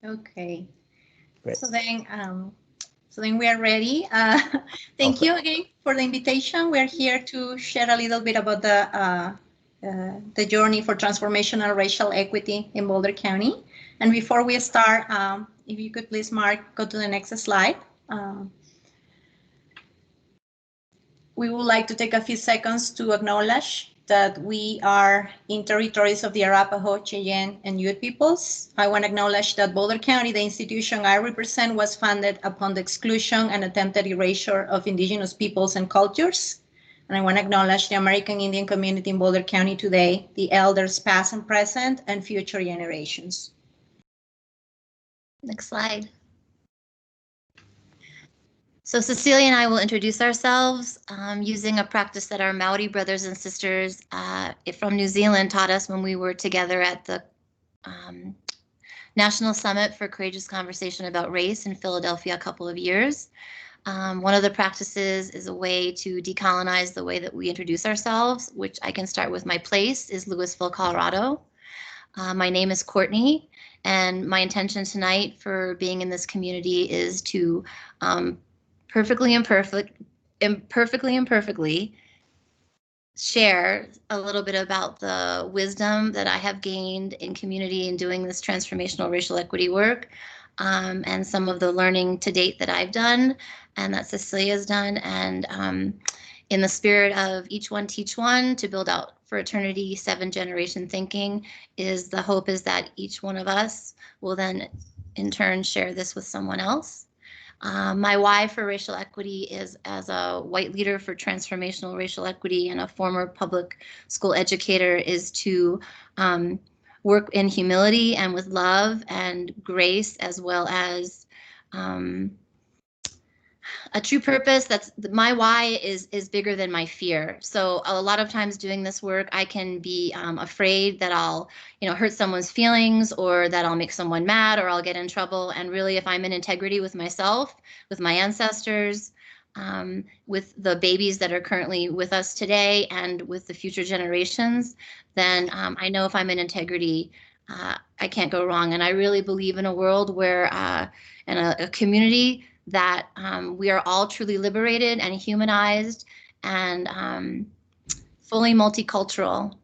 Okay. Great. So then we are ready. Thank you again for the invitation. We're here to share a little bit about the journey for transformational racial equity in Boulder County. And before we start, if you could please, Mark, go to the next slide. We would like to take a few seconds to acknowledge that we are in territories of the Arapaho, Cheyenne, and Ute peoples. I want to acknowledge that Boulder County, the institution I represent, was founded upon the exclusion and attempted erasure of indigenous peoples and cultures. And I want to acknowledge the American Indian community in Boulder County today, the elders past and present, and future generations. Next slide. So Cecilia and I will introduce ourselves using a practice that our Maori brothers and sisters from New Zealand taught us when we were together at the National Summit for Courageous Conversation about Race in Philadelphia a couple of years. One of the practices is a way to decolonize the way that we introduce ourselves, which I can start with. My place is Louisville, Colorado. My name is Courtney, and my intention tonight for being in this community is to perfectly imperfectly share a little bit about the wisdom that I have gained in community in doing this transformational racial equity work, and some of the learning to date that I've done and that Cecilia's done, and in the spirit of each one teach one to build out for eternity 7-generation thinking, is the hope is that each one of us will then in turn share this with someone else. My why for racial equity is, as a white leader for transformational racial equity and a former public school educator, is to work in humility and with love and grace, as well as a true purpose. That's my why is bigger than my fear. So a lot of times doing this work, I can be afraid that I'll, hurt someone's feelings, or that I'll make someone mad, or I'll get in trouble. And really, if I'm in integrity with myself, with my ancestors, with the babies that are currently with us today, and with the future generations, then I know if I'm in integrity, I can't go wrong. And I really believe in a world where, in a community that we are all truly liberated and humanized and fully multicultural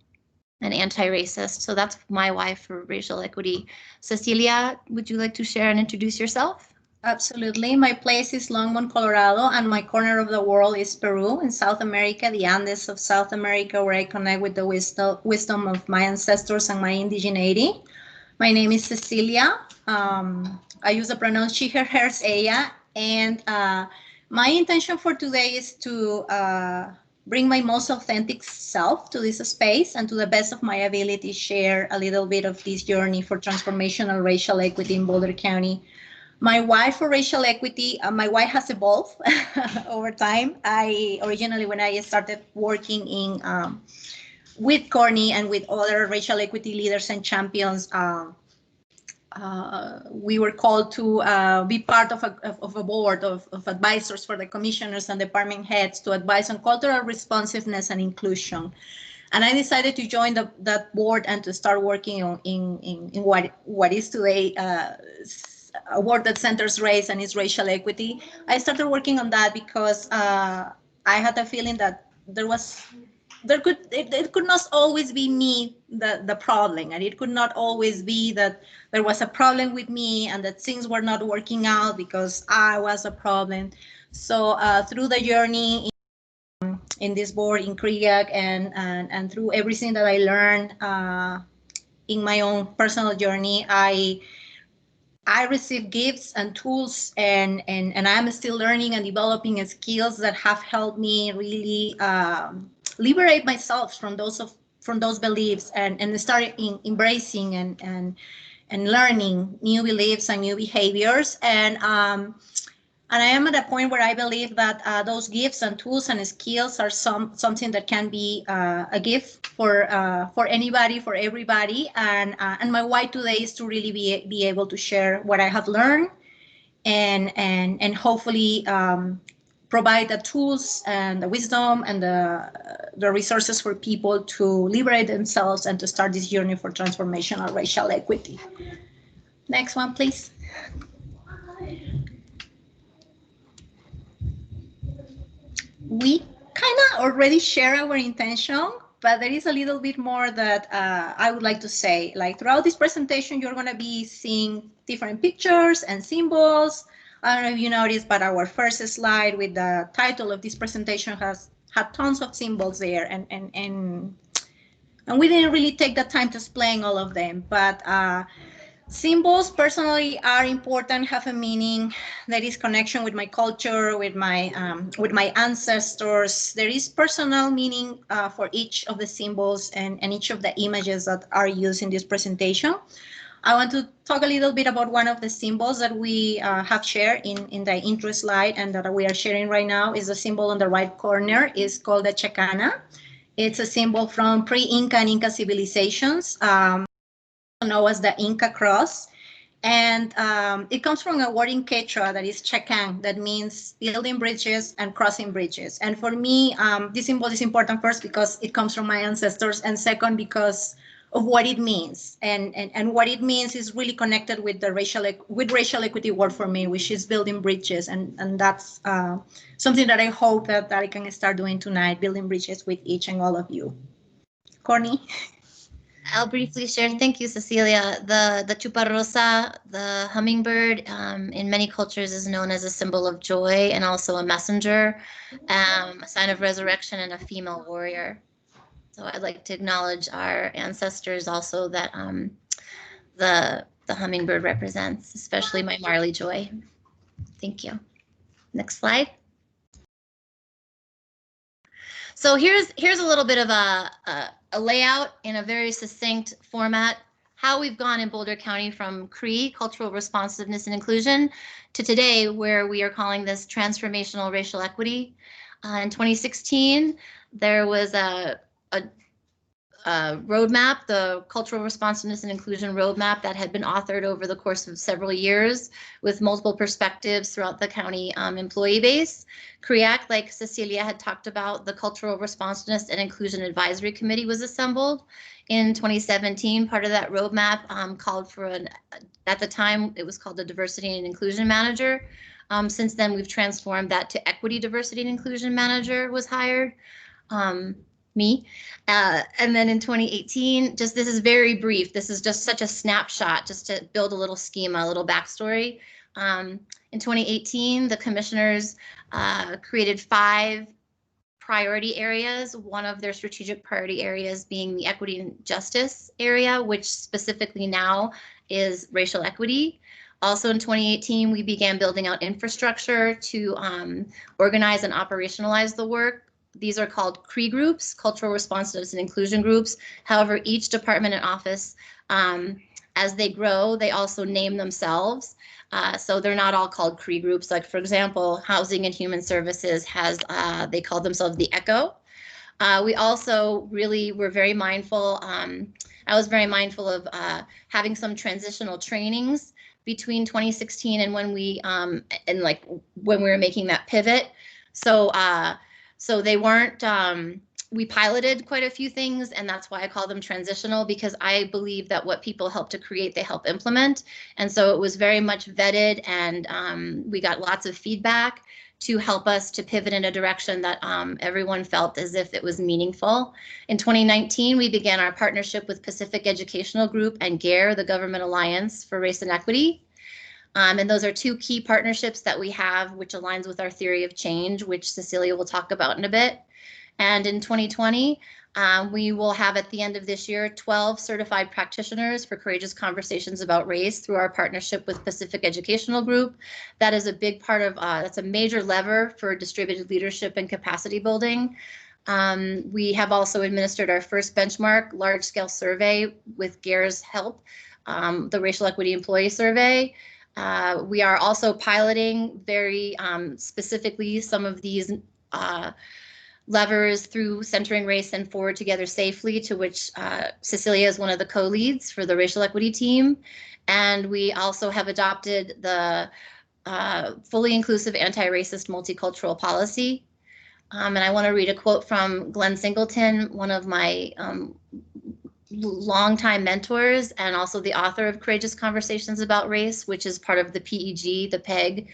and anti-racist. So that's my why for racial equity. Cecilia, would you like to share and introduce yourself? Absolutely. My place is Longmont, Colorado, and my corner of the world is Peru in South America, the Andes of South America, where I connect with the wisdom of my ancestors and my indigeneity. My name is Cecilia. I use the pronoun she, her, hers, ella, and my intention for today is to bring my most authentic self to this space, and to the best of my ability share a little bit of this journey for transformational racial equity in Boulder County. My why for racial equity, my why has evolved over time. Originally, when I started working in with Courtney and with other racial equity leaders and champions, we were called to be part of a board of advisors for the commissioners and department heads to advise on cultural responsiveness and inclusion. And I decided to join that board and to start working on in what is today a work that centers race and is racial equity. I started working on that because I had a feeling that it could not always be me the problem, and it could not always be that there was a problem with me and that things were not working out because I was a problem. So through the journey in this board in CREAC and through everything that I learned in my own personal journey, I received gifts and tools, and I'm still learning and developing skills that have helped me really liberate myself from those beliefs and start embracing and learning new beliefs and new behaviors. And I am at a point where I believe that those gifts and tools and skills are something that can be a gift for anybody, for everybody. And my why today is to really be able to share what I have learned, and hopefully provide the tools and the wisdom and the resources for people to liberate themselves and to start this journey for transformational racial equity. Next one, please. We kind of already share our intention, but there is a little bit more that I would like to say. Like throughout this presentation, you're going to be seeing different pictures and symbols. I don't know if you noticed, but our first slide with the title of this presentation has had tons of symbols there, and we didn't really take the time to explain all of them, but symbols personally are important, have a meaning. There is connection with my culture, with my ancestors. There is personal meaning for each of the symbols and each of the images that are used in this presentation. I want to talk a little bit about one of the symbols that we have shared in the intro slide and that we are sharing right now. Is the symbol on the right corner. It's called the chacana. It's a symbol from pre-Inca and Inca civilizations, known as the Inca cross. And it comes from a word in Quechua that is chacan, that means building bridges and crossing bridges. And for me, this symbol is important first because it comes from my ancestors, and second because of what it means. And what it means is really connected with the racial equity word for me, which is building bridges. And that's something that I hope that I can start doing tonight, building bridges with each and all of you. Courtney? I'll briefly share. Thank you, Cecilia. The chuparrosa, the hummingbird, in many cultures is known as a symbol of joy and also a messenger, a sign of resurrection, and a female warrior. So I'd like to acknowledge our ancestors also that the hummingbird represents, especially my Marley Joy. Thank you. Next slide. So here's a little bit of a layout in a very succinct format, how we've gone in Boulder County from CRE, cultural responsiveness and inclusion, to today where we are calling this transformational racial equity. In 2016, there was a roadmap, the Cultural Responsiveness and Inclusion Roadmap that had been authored over the course of several years with multiple perspectives throughout the county employee base. CREAC, like Cecilia had talked about, the Cultural Responsiveness and Inclusion Advisory Committee was assembled in 2017. Part of that roadmap called for at the time, it was called the Diversity and Inclusion Manager. Since then, we've transformed that to Equity, Diversity and Inclusion Manager was hired. Me. And then in 2018, this is very brief. This is just such a snapshot, just to build a little schema, a little backstory. In 2018, the commissioners created 5 priority areas, one of their strategic priority areas being the equity and justice area, which specifically now is racial equity. Also in 2018, we began building out infrastructure to organize and operationalize the work. These are called CRE groups, cultural responsiveness and inclusion groups. However, each department and office, as they grow, they also name themselves. So they're not all called CRE groups. Like, for example, Housing and Human Services has, they call themselves the ECHO. We also really were very mindful. I was very mindful of having some transitional trainings between 2016 and when we when we were making that pivot. So they weren't, we piloted quite a few things, and that's why I call them transitional, because I believe that what people help to create, they help implement. And so it was very much vetted, and we got lots of feedback to help us to pivot in a direction that everyone felt as if it was meaningful. In 2019, we began our partnership with Pacific Educational Group and GARE, the Government Alliance for Race and Equity. And those are 2 key partnerships that we have, which aligns with our theory of change, which Cecilia will talk about in a bit. And in 2020, we will have at the end of this year 12 certified practitioners for courageous conversations about race through our partnership with Pacific Educational Group. That is a big part of, that's a major lever for distributed leadership and capacity building. We have also administered our first benchmark large-scale survey with GARE's help, the Racial Equity Employee Survey. We are also piloting very specifically some of these levers through Centering Race and Forward Together Safely, to which Cecilia is one of the co-leads for the racial equity team. And we also have adopted the fully inclusive anti-racist multicultural policy. And I want to read a quote from Glenn Singleton, one of my longtime mentors and also the author of Courageous Conversations About Race, which is part of the PEG, the PEG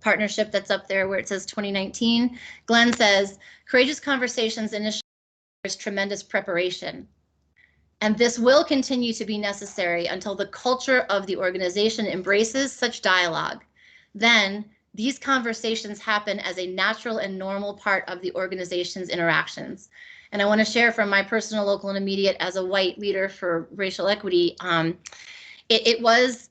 partnership that's up there where it says 2019. Glenn says, Courageous Conversations initially requires tremendous preparation. And this will continue to be necessary until the culture of the organization embraces such dialogue. Then these conversations happen as a natural and normal part of the organization's interactions. And I want to share from my personal, local, and immediate as a white leader for racial equity, it was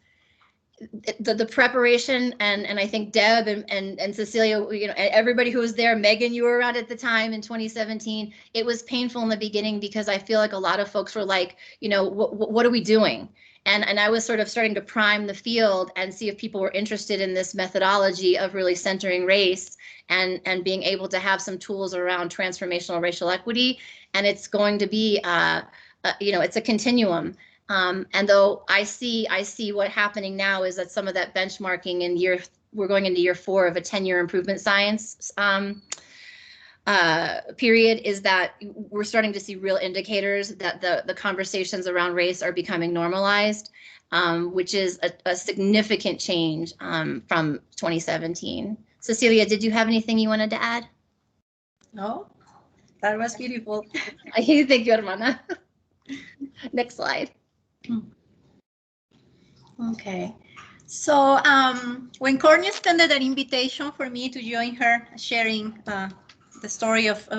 the preparation, and I think Deb and Cecilia, you know, everybody who was there, Megan, you were around at the time in 2017. It was painful in the beginning because I feel like a lot of folks were like, you know, what are we doing? And I was sort of starting to prime the field and see if people were interested in this methodology of really centering race and being able to have some tools around transformational racial equity. And it's going to be, you know, it's a continuum. And though I see what happening now is that some of that benchmarking in we're going into year 4 of a 10-year improvement science period, is that we're starting to see real indicators that the conversations around race are becoming normalized, which is a significant change from 2017. Cecilia, did you have anything you wanted to add? No, that was beautiful. Thank you, hermana. Next slide. Okay. So when Courtney extended an invitation for me to join her, sharing the story of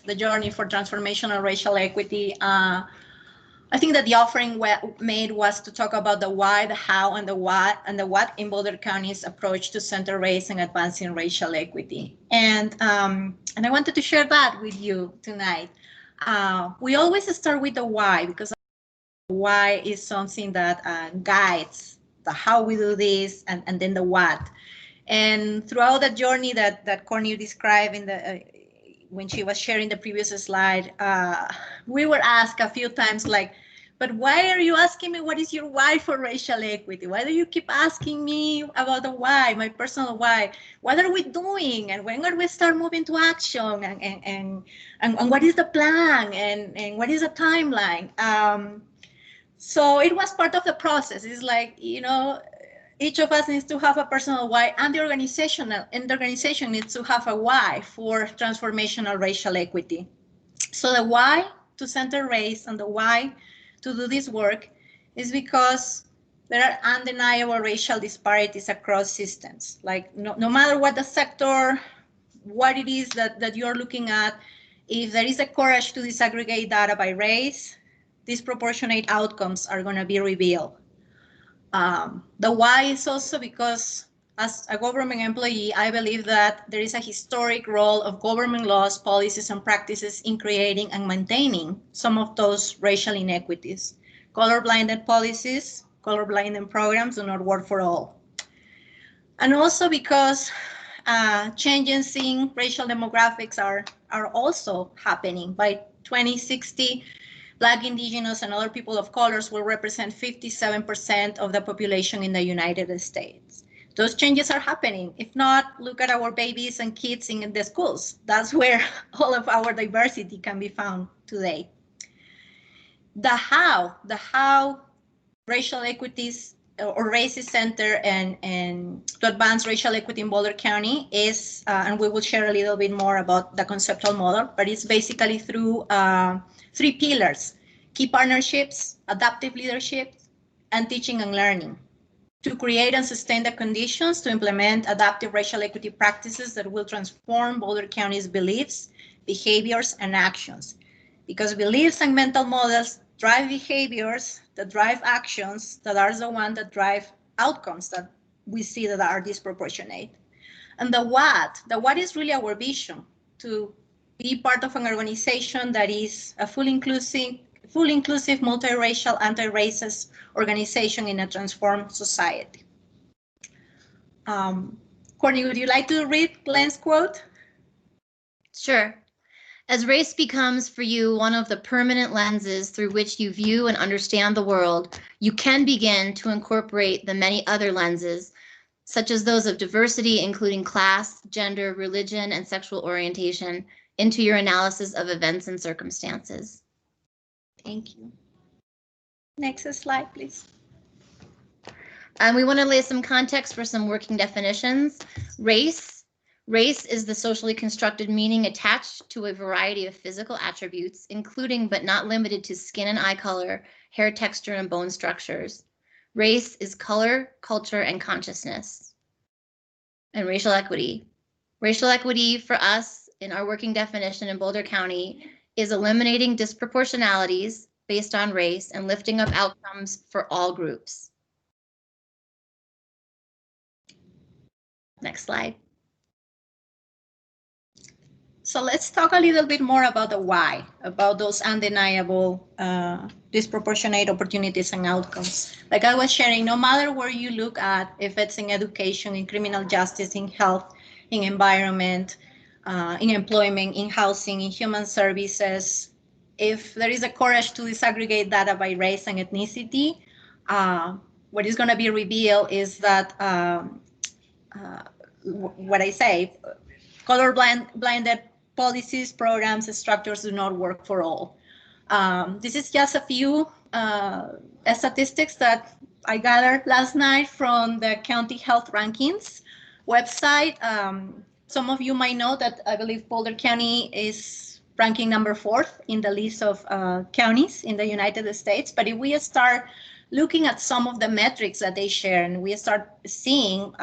the journey for transformational racial equity, I think that the offering made was to talk about the why, the how, and the what in Boulder County's approach to center race and advancing racial equity. And I wanted to share that with you tonight. We always start with the why, because why is something that guides the how we do this, and then the what. And throughout the journey that Courtney described in the when she was sharing the previous slide, we were asked a few times, like, but why are you asking me what is your why for racial equity? Why do you keep asking me about the why, my personal why? What are we doing? And when are we start moving to action? And what is the plan? And what is the timeline? So it was part of the process. It's like, you know, each of us needs to have a personal why, and the organization needs to have a why for transformational racial equity. So the why to center race and the why to do this work is because there are undeniable racial disparities across systems. Like no matter what the sector, what it is that you're looking at, if there is a courage to disaggregate data by race, disproportionate outcomes are going to be revealed. The why is also because as a government employee, I believe that there is a historic role of government laws, policies, and practices in creating and maintaining some of those racial inequities. Colorblinded policies, colorblinded programs do not work for all. And also because changes in racial demographics are also happening. By 2060, Black, Indigenous, and other people of colors will represent 57% of the population in the United States. Those changes are happening. If not, look at our babies and kids in the schools. That's where all of our diversity can be found today. The how racial equities or race is centered and to advance racial equity in Boulder County is, and we will share a little bit more about the conceptual model, but it's basically through 3 pillars: key partnerships, adaptive leadership, and teaching and learning, to create and sustain the conditions to implement adaptive racial equity practices that will transform Boulder County's beliefs, behaviors, and actions. Because beliefs and mental models drive behaviors that drive actions that are the ones that drive outcomes that we see that are disproportionate. And the what is really our vision: to be part of an organization that is a full inclusive, multiracial, anti-racist organization in a transformed society. Courtney, would you like to read Glenn's quote? Sure. As race becomes for you one of the permanent lenses through which you view and understand the world, you can begin to incorporate the many other lenses, such as those of diversity, including class, gender, religion, and sexual orientation, into your analysis of events and circumstances. Thank you. Next slide, please. And we want to lay some context for some working definitions. Race. Race is the socially constructed meaning attached to a variety of physical attributes, including but not limited to skin and eye color, hair texture, and bone structures. Race is color, culture, and consciousness. And racial equity. Racial equity for us in our working definition in Boulder County is eliminating disproportionalities based on race and lifting up outcomes for all groups. Next slide. So let's talk a little bit more about the why, about those undeniable disproportionate opportunities and outcomes. Like I was sharing, no matter where you look at, if it's in education, in criminal justice, in health, in environment, in employment, in housing, in human services, if there is a courage to disaggregate data by race and ethnicity, what is going to be revealed is that what I say, color-blinded policies, programs, structures do not work for all. This is just a few statistics that I gathered last night from the County Health Rankings website. Some of you might know that I believe Boulder County is ranking number 4th in the list of counties in the United States. But if we start looking at some of the metrics that they share and we start seeing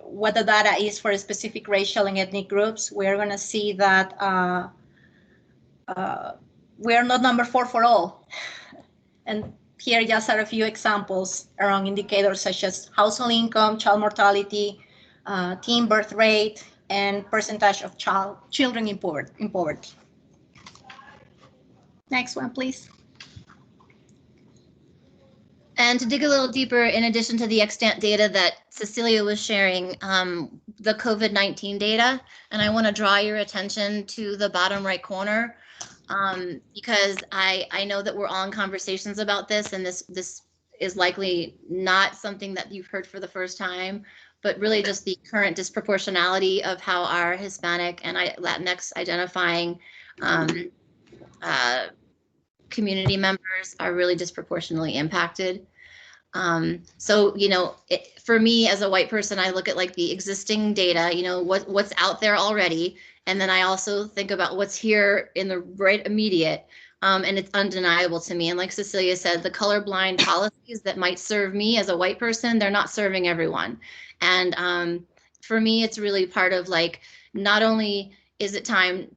what the data is for specific racial and ethnic groups, we're going to see that we are not number 4 for all. And here just are a few examples around indicators such as household income, child mortality, teen birth rate, and percentage of children in poverty. Next one, please. And to dig a little deeper, in addition to the extant data that Cecilia was sharing, the COVID-19 data, and I want to draw your attention to the bottom right corner, because I know that we're all in conversations about this, and this is likely not something that you've heard for the first time, but really just the current disproportionality of how our Hispanic and Latinx identifying community members are really disproportionately impacted. So, you know, for me as a white person, I look at like the existing data, you know, what's out there already. And then I also think about what's here in the right immediate. And it's undeniable to me. And like Cecilia said, the colorblind policies that might serve me as a white person, they're not serving everyone. And for me, it's really part of like, not only is it time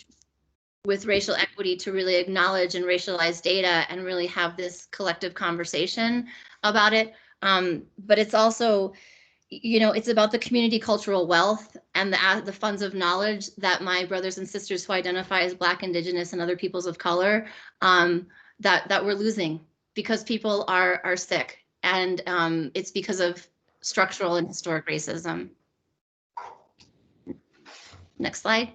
with racial equity to really acknowledge and racialize data and really have this collective conversation about it. But it's also, you know, it's about the community cultural wealth and the funds of knowledge that my brothers and sisters who identify as Black, Indigenous, and other peoples of color, that we're losing because people are sick. And it's because of structural and historic racism. Next slide.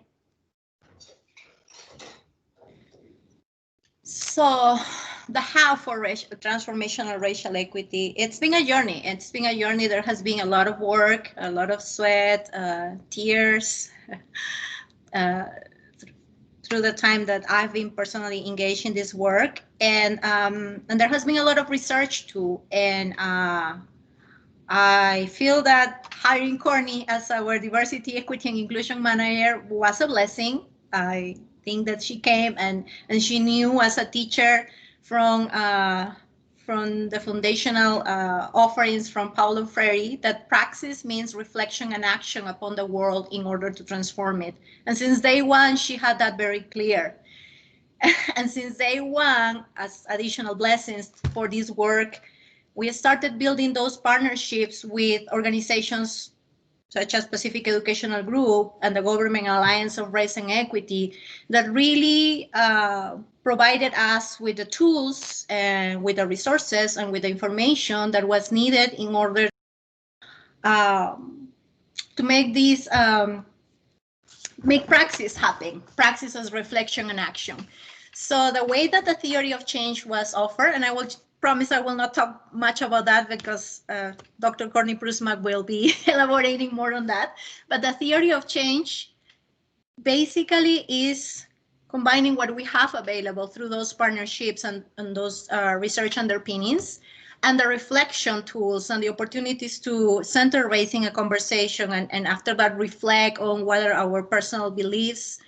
So the how for transformational racial equity, it's been a journey. It's been a journey. There has been a lot of work, a lot of sweat, tears through the time that I've been personally engaged in this work. And there has been a lot of research too. And I feel that hiring Courtney as our diversity, equity, and inclusion manager was a blessing. I think that she came and she knew as a teacher from the foundational offerings from Paulo Freire that praxis means reflection and action upon the world in order to transform it. And since day one, she had that very clear. And since day one, as additional blessings for this work, we started building those partnerships with organizations such as Pacific Educational Group and the Government Alliance of Race and Equity that really provided us with the tools and with the resources and with the information that was needed in order to make these make praxis happen, praxis as reflection and action. So the way that the theory of change was offered, and I will promise I will not talk much about that because Dr. Courtney Prusmack will be elaborating more on that. But the theory of change basically is combining what we have available through those partnerships and those research underpinnings, and the reflection tools and the opportunities to center race in a conversation, and after that reflect on whether our personal beliefs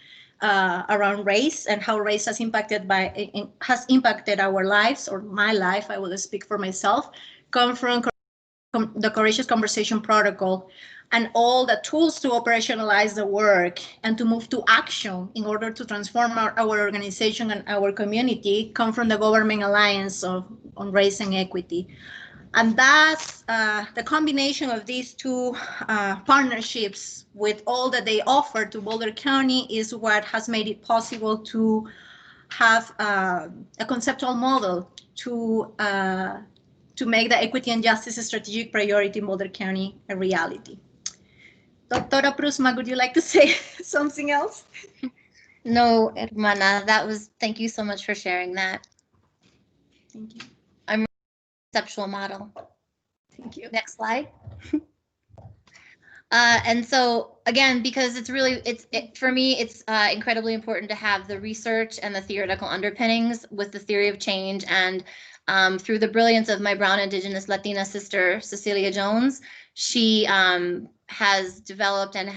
around race and how race has impacted our lives, or my life, I will speak for myself, come from the Courageous Conversation Protocol, and all the tools to operationalize the work and to move to action in order to transform our organization and our community come from the Government Alliance on Race and Equity. And that's the combination of these two partnerships with all that they offer to Boulder County is what has made it possible to have a conceptual model to make the equity and justice strategic priority in Boulder County a reality. Dr. Prusmack, would you like to say something else? No, hermana, thank you so much for sharing that. Thank you. I'm conceptual model. Thank you. Next slide. And so again, because for me, it's incredibly important to have the research and the theoretical underpinnings with the theory of change. And through the brilliance of my brown, indigenous, Latina sister, Cecilia Jones, she has developed and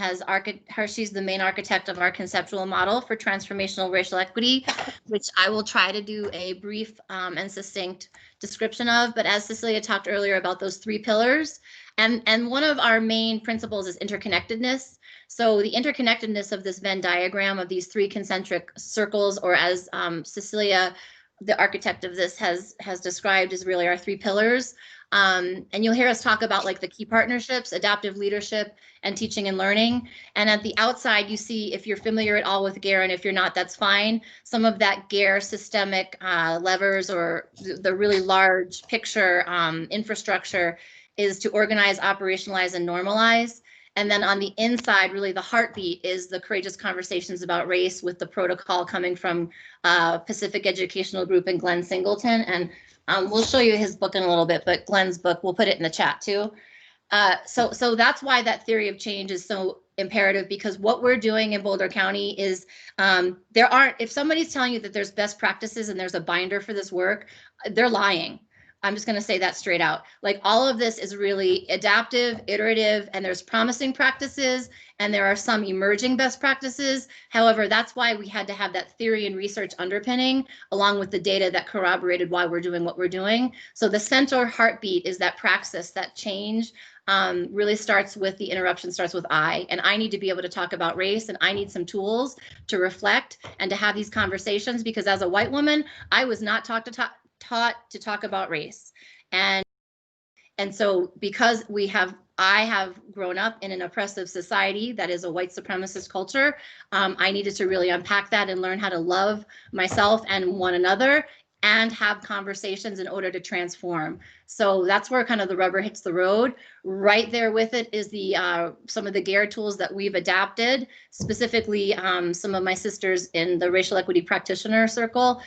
she's the main architect of our conceptual model for transformational racial equity, which I will try to do a brief and succinct description of. But as Cecilia talked earlier about those 3 pillars, and one of our main principles is interconnectedness. So the interconnectedness of this Venn diagram of these 3 concentric circles, or as Cecilia, the architect of this, has described, is really our 3 pillars. And you'll hear us talk about like the key partnerships, adaptive leadership, and teaching and learning. And at the outside, you see, if you're familiar at all with GARE, and if you're not, that's fine. Some of that GARE systemic levers, or the really large picture infrastructure, is to organize, operationalize, and normalize. And then on the inside, really the heartbeat is the courageous conversations about race, with the protocol coming from Pacific Educational Group and Glenn Singleton. And we'll show you his book in a little bit, but Glenn's book, we'll put it in the chat too. So that's why that theory of change is so imperative, because what we're doing in Boulder County is if somebody's telling you that there's best practices and there's a binder for this work, they're lying. I'm just going to say that straight out. Like, all of this is really adaptive, iterative, and there's promising practices, and there are some emerging best practices. However, that's why we had to have that theory and research underpinning, along with the data that corroborated why we're doing what we're doing. So the center heartbeat is that praxis, that change really starts with the interruption, starts with I. And I need to be able to talk about race, and I need some tools to reflect and to have these conversations, because as a white woman, I was not taught to talk about race. And so because I have grown up in an oppressive society that is a white supremacist culture, I needed to really unpack that and learn how to love myself and one another and have conversations in order to transform. So that's where kind of the rubber hits the road. Right there with it is some of the GARE tools that we've adapted, specifically some of my sisters in the racial equity practitioner circle.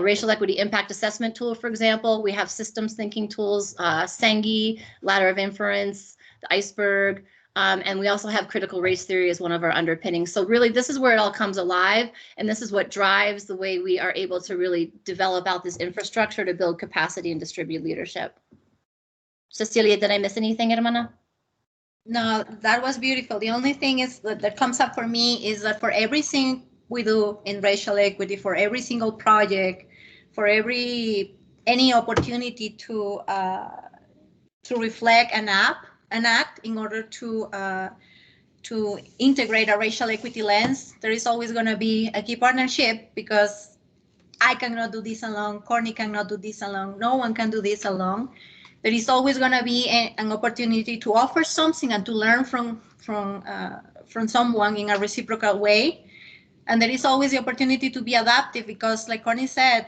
Racial equity impact assessment tool, for example. We have systems thinking tools, SENGI, ladder of inference, the iceberg, and we also have critical race theory as one of our underpinnings. So really, this is where it all comes alive, and this is what drives the way we are able to really develop out this infrastructure to build capacity and distribute leadership. Cecilia, did I miss anything, hermana? No, that was beautiful. The only thing is that comes up for me is that for everything we do in racial equity, for every single project, for any opportunity to reflect and act in order to integrate a racial equity lens, there is always going to be a key partnership, because I cannot do this alone, Courtney cannot do this alone, no one can do this alone. There is always going to be an opportunity to offer something and to learn from someone in a reciprocal way. And there is always the opportunity to be adaptive, because, like Courtney said,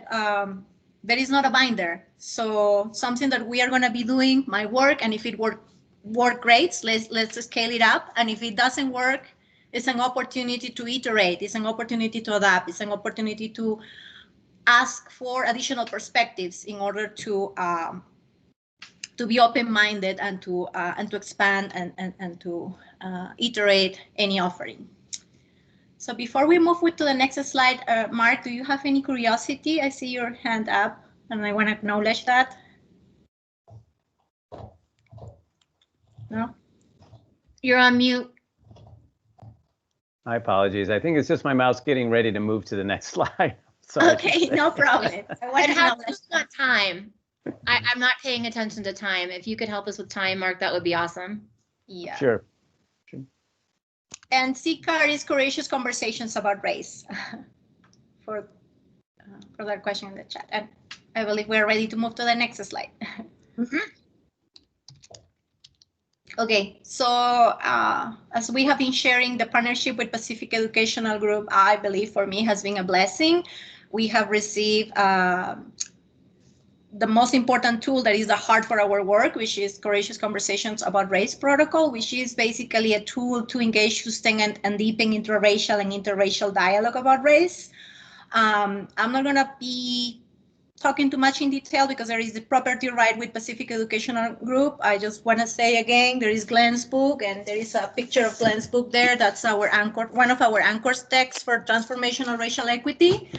there is not a binder. So something that we are going to be doing might work, and if it work great, let's scale it up. And if it doesn't work, it's an opportunity to iterate. It's an opportunity to adapt. It's an opportunity to ask for additional perspectives in order to be open-minded and to expand and to iterate any offering. So before we move to the next slide, Mark, do you have any curiosity? I see your hand up and I want to acknowledge that. No? You're on mute. My apologies. I think it's just my mouse getting ready to move to the next slide. Sorry. Okay, no problem. And how much time? I'm not paying attention to time. If you could help us with time, Mark, that would be awesome. Yeah. Sure. And CCAR is Courageous Conversations About Race. for that question in the chat. And I believe we're ready to move to the next slide. Okay, so as we have been sharing, the partnership with Pacific Educational Group, I believe for me has been a blessing. We have received the most important tool that is the heart for our work, which is Courageous Conversations About Race Protocol, which is basically a tool to engage, sustain, and deepen interracial and interracial dialogue about race. I'm not going to be talking too much in detail because there is the property right with Pacific Educational Group. I just want to say again, there is Glenn's book, and there is a picture of Glenn's book there. That's our anchor, one of our anchor texts for transformational racial equity.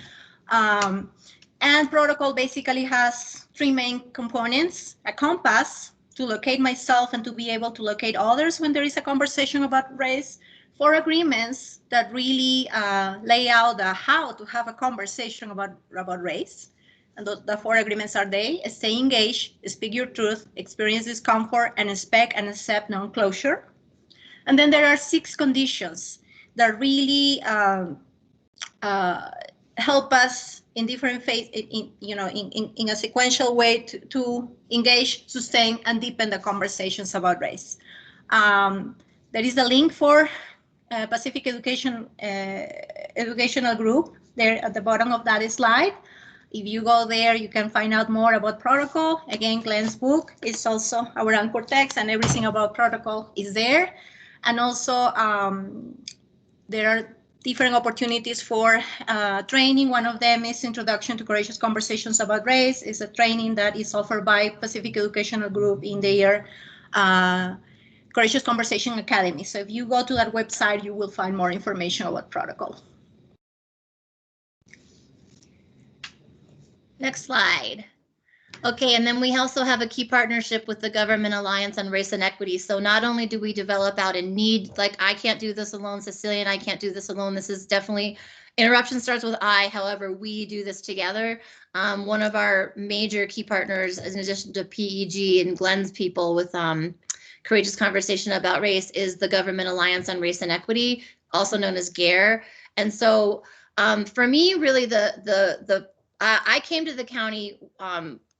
And protocol basically has three main components: a compass to locate myself and to be able to locate others when there is a conversation about race; 4 agreements that really lay out how to have a conversation about race. And the 4 agreements are stay engaged, speak your truth, experience discomfort, and expect and accept non-closure. And then there are 6 conditions that really help us in different phases, in a sequential way to engage, sustain, and deepen the conversations about race. There is a link for Pacific Educational Group there at the bottom of that slide. If you go there, you can find out more about protocol. Again, Glenn's book is also our anchor text, and everything about protocol is there. And also, there are different opportunities for training. One of them is Introduction to Courageous Conversations About Race. It's a training that is offered by Pacific Educational Group in their Courageous Conversation Academy. So if you go to that website, you will find more information about protocol. Next slide. Okay, and then we also have a key partnership with the Government Alliance on Race and Equity. So not only do we develop out a need, like I can't do this alone, Cecilia and I can't do this alone. This is definitely, interruption starts with I, however, we do this together. One of our major key partners, in addition to PEG and Glenn's people with Courageous Conversation About Race, is the Government Alliance on Race and Equity, also known as GARE. And so for me, really, I came to the county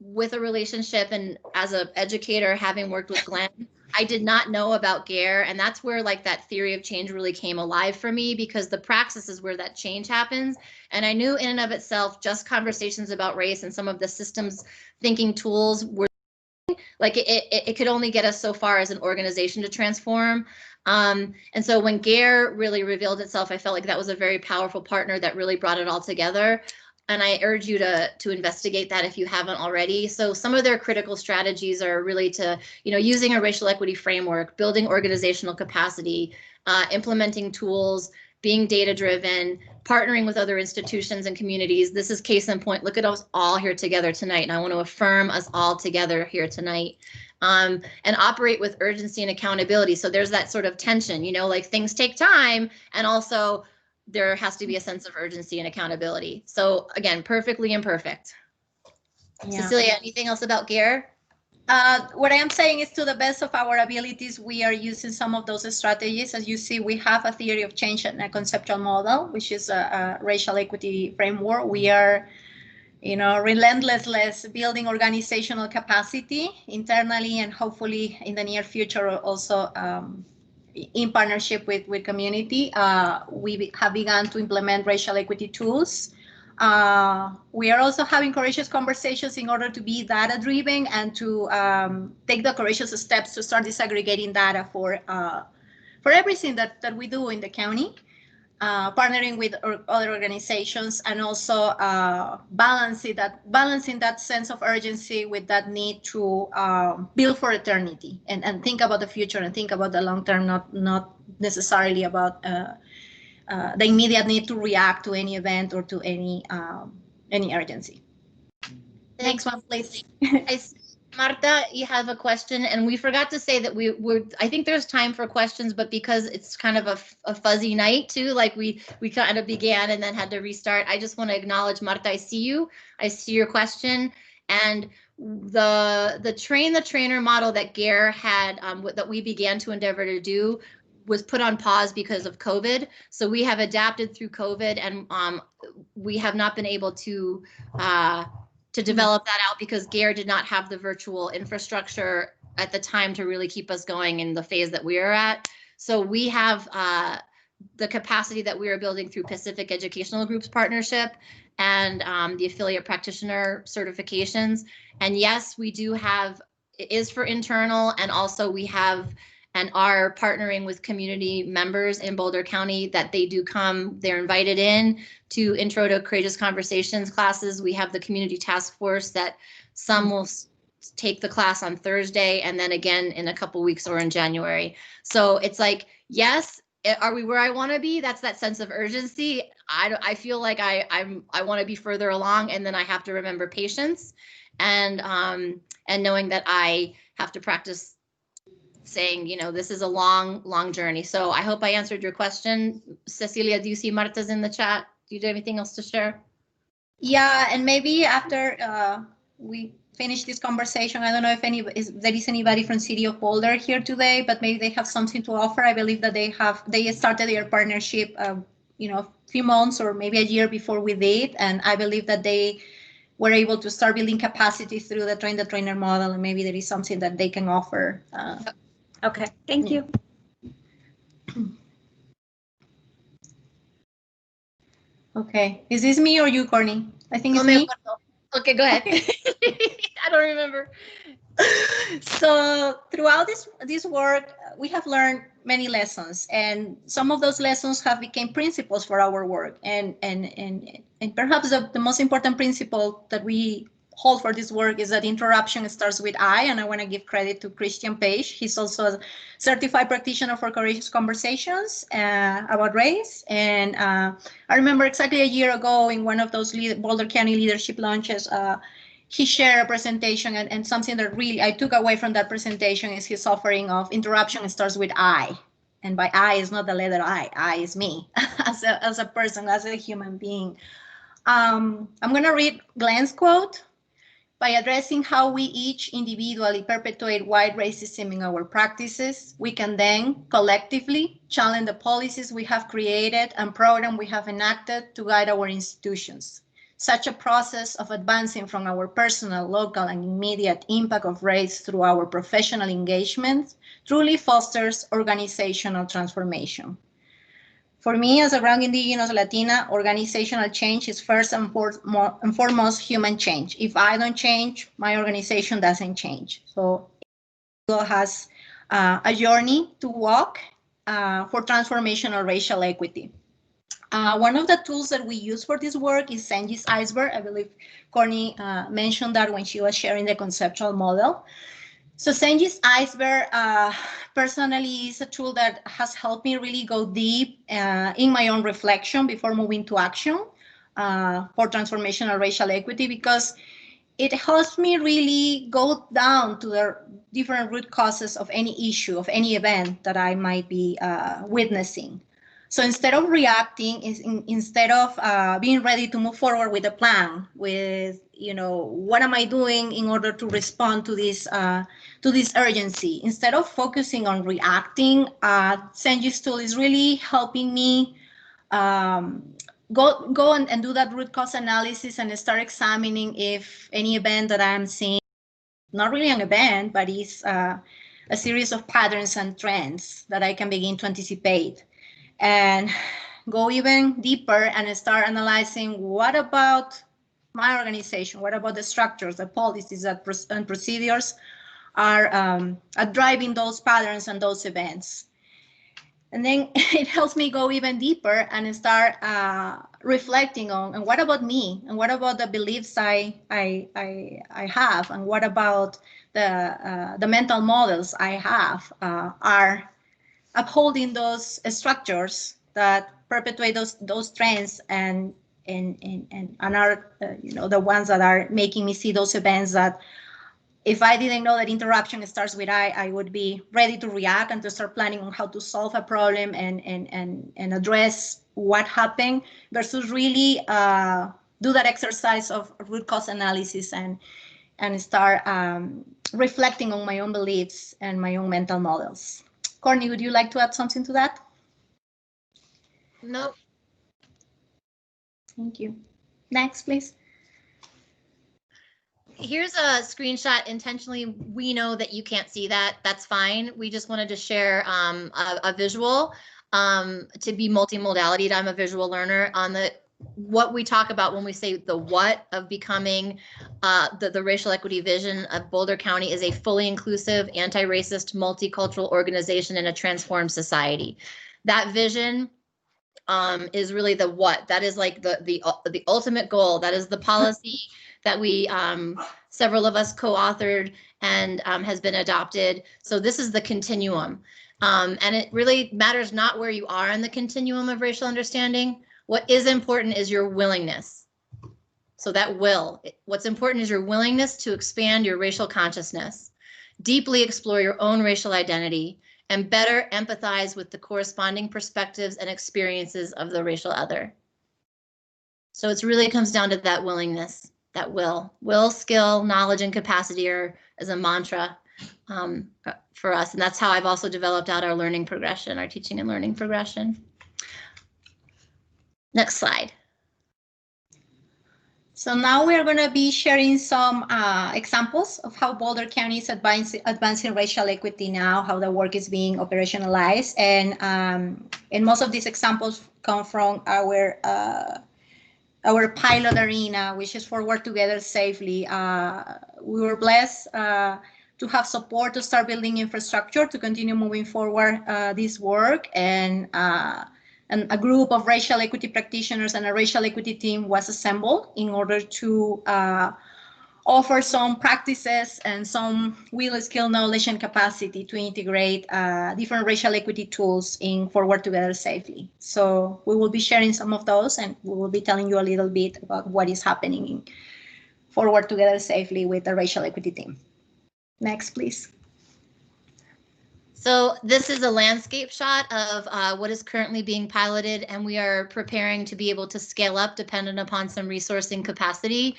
with a relationship, and as an educator, having worked with Glenn, I did not know about GARE, and that's where like that theory of change really came alive for me, because the praxis is where that change happens. And I knew in and of itself, just conversations about race and some of the systems thinking tools were like it could only get us so far as an organization to transform. And so when GARE really revealed itself, I felt like that was a very powerful partner that really brought it all together. And I urge you to investigate that if you haven't already. So some of their critical strategies are really to, using a racial equity framework, building organizational capacity, implementing tools, being data-driven, partnering with other institutions and communities. This is case in point. Look at us all here together tonight. And I want to affirm us all together here tonight. And operate with urgency and accountability. So there's that sort of tension, like things take time, and also there has to be a sense of urgency and accountability. So again, perfectly imperfect. Yeah. Cecilia, anything else about GARE? What I am saying is, to the best of our abilities, we are using some of those strategies. As you see, we have a theory of change and a conceptual model, which is a racial equity framework. We are, relentlessly building organizational capacity internally, and hopefully in the near future also in partnership with community. We have begun to implement racial equity tools. We are also having courageous conversations in order to be data-driven and to take the courageous steps to start disaggregating data for everything that we do in the county, partnering with other organizations, and also balancing that sense of urgency with that need to build for eternity and think about the future and think about the long term, not necessarily about the immediate need to react to any event or to any urgency. Next one, please. Marta, you have a question, and we forgot to say that I think there's time for questions, but because it's kind of a fuzzy night too, like we kind of began and then had to restart. I just want to acknowledge, Marta, I see you. I see your question, and the train the trainer model that GARE had, that we began to endeavor to do, was put on pause because of COVID. So we have adapted through COVID, and we have not been able to develop that out because GARE did not have the virtual infrastructure at the time to really keep us going in the phase that we are at. So we have the capacity that we are building through Pacific Educational Group's partnership and the affiliate practitioner certifications. And yes, we do have, it is for internal, and also we have and are partnering with community members in Boulder County that they do come, they're invited in to Intro to Courageous Conversations classes. We have the community task force that some will take the class on Thursday and then again in a couple weeks or in January. So it's like, yes, are we where I want to be? That's that sense of urgency. I feel like I want to be further along, and then I have to remember patience and knowing that I have to practice saying, you know, this is a long journey. So I hope I answered your question. Cecilia, do you see Marta's in the chat? Do you have anything else to share? Yeah, and maybe after we finish this conversation, I don't know if there is anybody from City of Boulder here today, but maybe they have something to offer. I believe that they started their partnership, you know, a few months or maybe a year before we did, and I believe that they were able to start building capacity through the train the trainer model, and maybe there is something that they can offer. Okay, thank you. Okay, is this me or you, Courtney? I think it's me. Okay, go ahead. I don't remember. So throughout this work, we have learned many lessons, and some of those lessons have become principles for our work. And perhaps the most important principle that we hold for this work is that interruption starts with I, and I want to give credit to Christian Page. He's also a certified practitioner for courageous conversations about race. And I remember exactly a year ago in one of those Boulder County leadership launches, he shared a presentation, and something that really I took away from that presentation is his offering of interruption starts with I. And by I is not the letter I is me as a person, as a human being. I'm going to read Glenn's quote. By addressing how we each individually perpetuate white racism in our practices, we can then collectively challenge the policies we have created and programs we have enacted to guide our institutions. Such a process of advancing from our personal, local, and immediate impact of race through our professional engagement truly fosters organizational transformation. For me, as a brown indigenous Latina, organizational change is first and foremost human change. If I don't change, my organization doesn't change. So it has a journey to walk for transformational racial equity. One of the tools that we use for this work is Senji's iceberg. I believe Courtney mentioned that when she was sharing the conceptual model. So Senji's iceberg personally is a tool that has helped me really go deep in my own reflection before moving to action for transformational racial equity, because it helps me really go down to the different root causes of any issue, of any event that I might be witnessing. So instead of reacting, instead of being ready to move forward with a plan, with, you know, what am I doing in order to respond to this urgency, instead of focusing on reacting, Senji's tool is really helping me go and do that root cause analysis and start examining if any event that I'm seeing, not really an event, but is a series of patterns and trends that I can begin to anticipate. And go even deeper and start analyzing, what about my organization? What about the structures, the policies, and procedures are driving those patterns and those events? And then it helps me go even deeper and start reflecting on, and what about me? And what about the beliefs I have? And what about the mental models I have are upholding those structures that perpetuate those trends and are the ones that are making me see those events that if I didn't know that interaction starts with I would be ready to react and to start planning on how to solve a problem and address what happened versus really do that exercise of root cause analysis and start reflecting on my own beliefs and my own mental models. Courtney, would you like to add something to that? Nope. Thank you. Next, please. Here's a screenshot. Intentionally, we know that you can't see that. That's fine. We just wanted to share a visual to be multimodality. I'm a visual learner. On what we talk about when we say the what of becoming the racial equity vision of Boulder County is a fully inclusive, anti-racist, multicultural organization in a transformed society. That vision is really the what. That is like the ultimate goal. That is the policy that we several of us co-authored and has been adopted. So this is the continuum. And it really matters not where you are in the continuum of racial understanding. What is important is your willingness. So that what's important is your willingness to expand your racial consciousness, deeply explore your own racial identity, and better empathize with the corresponding perspectives and experiences of the racial other. So it really comes down to that willingness. That will, skill, knowledge, and capacity as a mantra for us. And that's how I've also developed out our learning progression, our teaching and learning progression. Next slide. So now we are going to be sharing some examples of how Boulder County is advancing racial equity now, how the work is being operationalized. And most of these examples come from our pilot arena, which is for Work Together Safely. We were blessed to have support to start building infrastructure to continue moving forward this work. And a group of racial equity practitioners and a racial equity team was assembled in order to offer some practices and some will, skill, knowledge, and capacity to integrate different racial equity tools for Work Together Safely. So we will be sharing some of those, and we will be telling you a little bit about what is happening for Work Together Safely with the racial equity team. Next, please. So this is a landscape shot of what is currently being piloted, and we are preparing to be able to scale up dependent upon some resourcing capacity.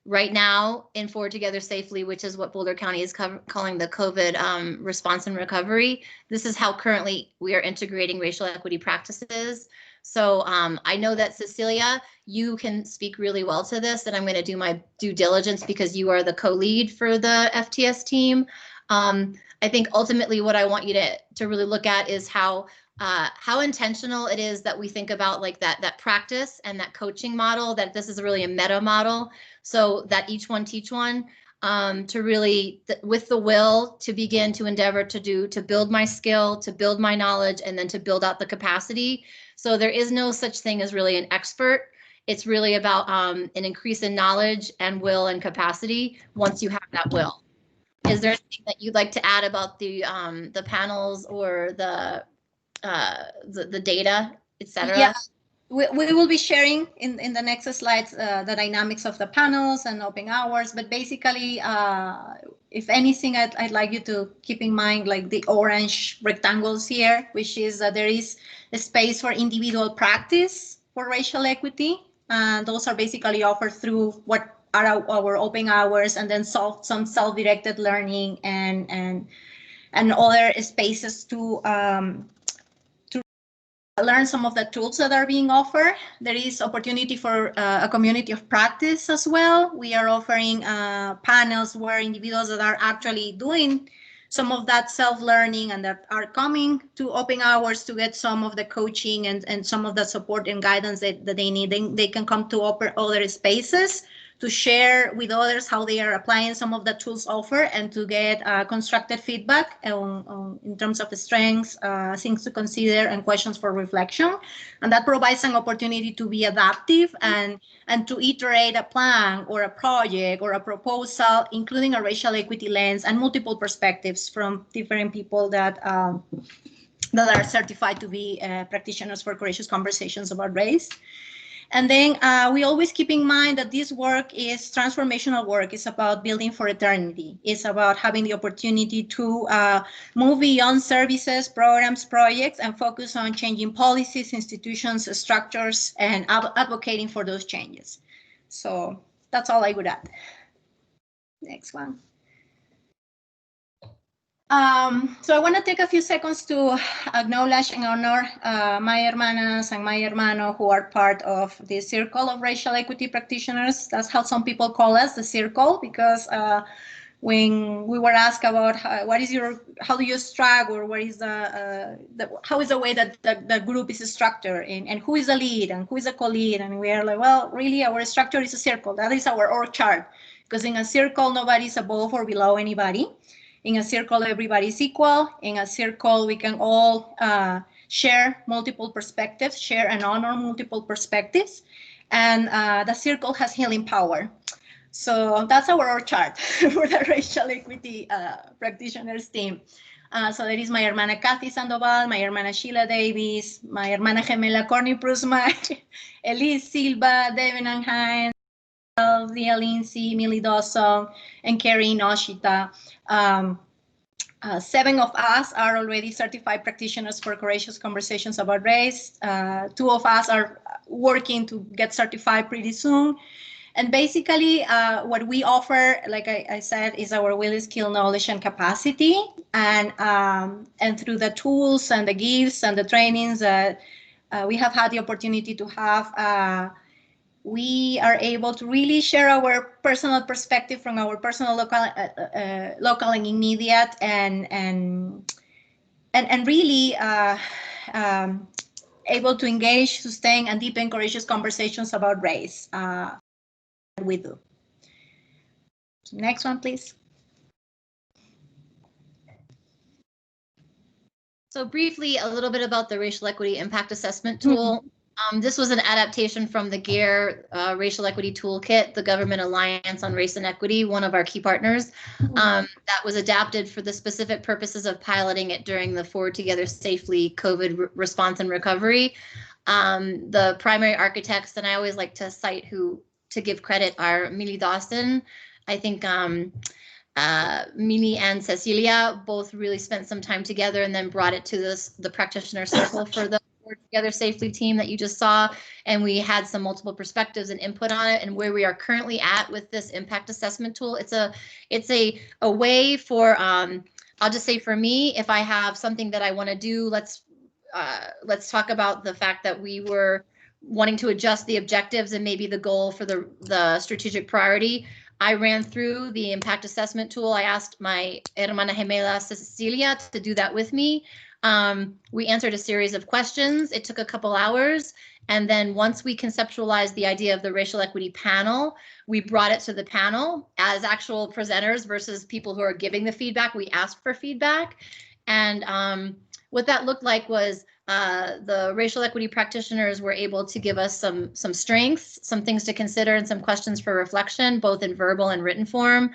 Right now in Forward Together Safely, which is what Boulder County is calling the COVID response and recovery, this is how currently we are integrating racial equity practices. So I know that Cecilia, you can speak really well to this, and I'm going to do my due diligence because you are the co-lead for the FTS team. I think ultimately what I want you to really look at is how intentional it is that we think about like that practice and that coaching model, that this is really a meta model, so that each one teach one, to really, with the will to begin to endeavor to build my skill, to build my knowledge, and then to build out the capacity. So there is no such thing as really an expert. It's really about an increase in knowledge and will and capacity once you have that will. Is there anything that you'd like to add about the panels or the data, etc.? Yeah, we will be sharing in the next slides the dynamics of the panels and open hours. But basically, if anything, I'd like you to keep in mind like the orange rectangles here, which is that there is a space for individual practice for racial equity. And those are basically offered through what are our open hours, and then some self-directed learning and other spaces to learn some of the tools that are being offered. There is opportunity for a community of practice as well. We are offering panels where individuals that are actually doing some of that self-learning and that are coming to open hours to get some of the coaching and some of the support and guidance that they need. They can come to other spaces to share with others how they are applying some of the tools offered and to get constructive feedback in terms of the strengths, things to consider, and questions for reflection. And that provides an opportunity to be adaptive and to iterate a plan or a project or a proposal, including a racial equity lens and multiple perspectives from different people that that are certified to be practitioners for courageous conversations about race. And then we always keep in mind that this work is transformational work. It's about building for eternity. It's about having the opportunity to move beyond services, programs, projects, and focus on changing policies, institutions, structures, and advocating for those changes. So that's all I would add. Next one. So I want to take a few seconds to acknowledge and honor my hermanas and my hermano who are part of the circle of racial equity practitioners. That's how some people call us, the circle, because when we were asked about how do you struggle, or what is how is the way that the group is structured, and who is the lead and who is the co-lead, and we are like, well, really our structure is a circle. That is our org chart, because in a circle nobody's above or below anybody. In a circle, everybody is equal. In a circle, we can all share multiple perspectives, share and honor multiple perspectives. And the circle has healing power. So that's our org chart for the racial equity practitioners team. So there is my hermana Kathy Sandoval, my hermana Sheila Davis, my hermana gemela Courtney Prusmack, Elise Silva, Devin Anheim, Leah Lindsay, Millie Dawson, and Carrie Noshita. 7 of us are already certified practitioners for courageous conversations about race. 2 of us are working to get certified pretty soon. And basically, what we offer, like I said, is our will, skill, knowledge, and capacity. And through the tools and the gifts and the trainings that we have had the opportunity to have, we are able to really share our personal perspective from our personal, local and immediate, and really able to engage, sustain, and deepen courageous conversations about race. We do. So next one, please. So briefly, a little bit about the Racial Equity Impact Assessment Tool. This was an adaptation from the GARE Racial Equity Toolkit, the Government Alliance on Race and Equity, one of our key partners. That was adapted for the specific purposes of piloting it during the Forward Together Safely COVID response and recovery. The primary architects, and I always like to cite to give credit, are Millie Dawson. I think Millie and Cecilia both really spent some time together and then brought it to the practitioner circle for the Forward Together Safely team that you just saw. And we had some multiple perspectives and input on it, and where we are currently at with this impact assessment tool. It's a way for, I'll just say for me, if I have something that I want to do, let's talk about the fact that we were wanting to adjust the objectives and maybe the goal for the strategic priority. I ran through the impact assessment tool. I asked my hermana gemela Cecilia to do that with me. We answered a series of questions. It took a couple hours. And then once we conceptualized the idea of the racial equity panel, we brought it to the panel as actual presenters versus people who are giving the feedback. We asked for feedback. And what that looked like was the racial equity practitioners were able to give us some strengths, some things to consider, and some questions for reflection, both in verbal and written form,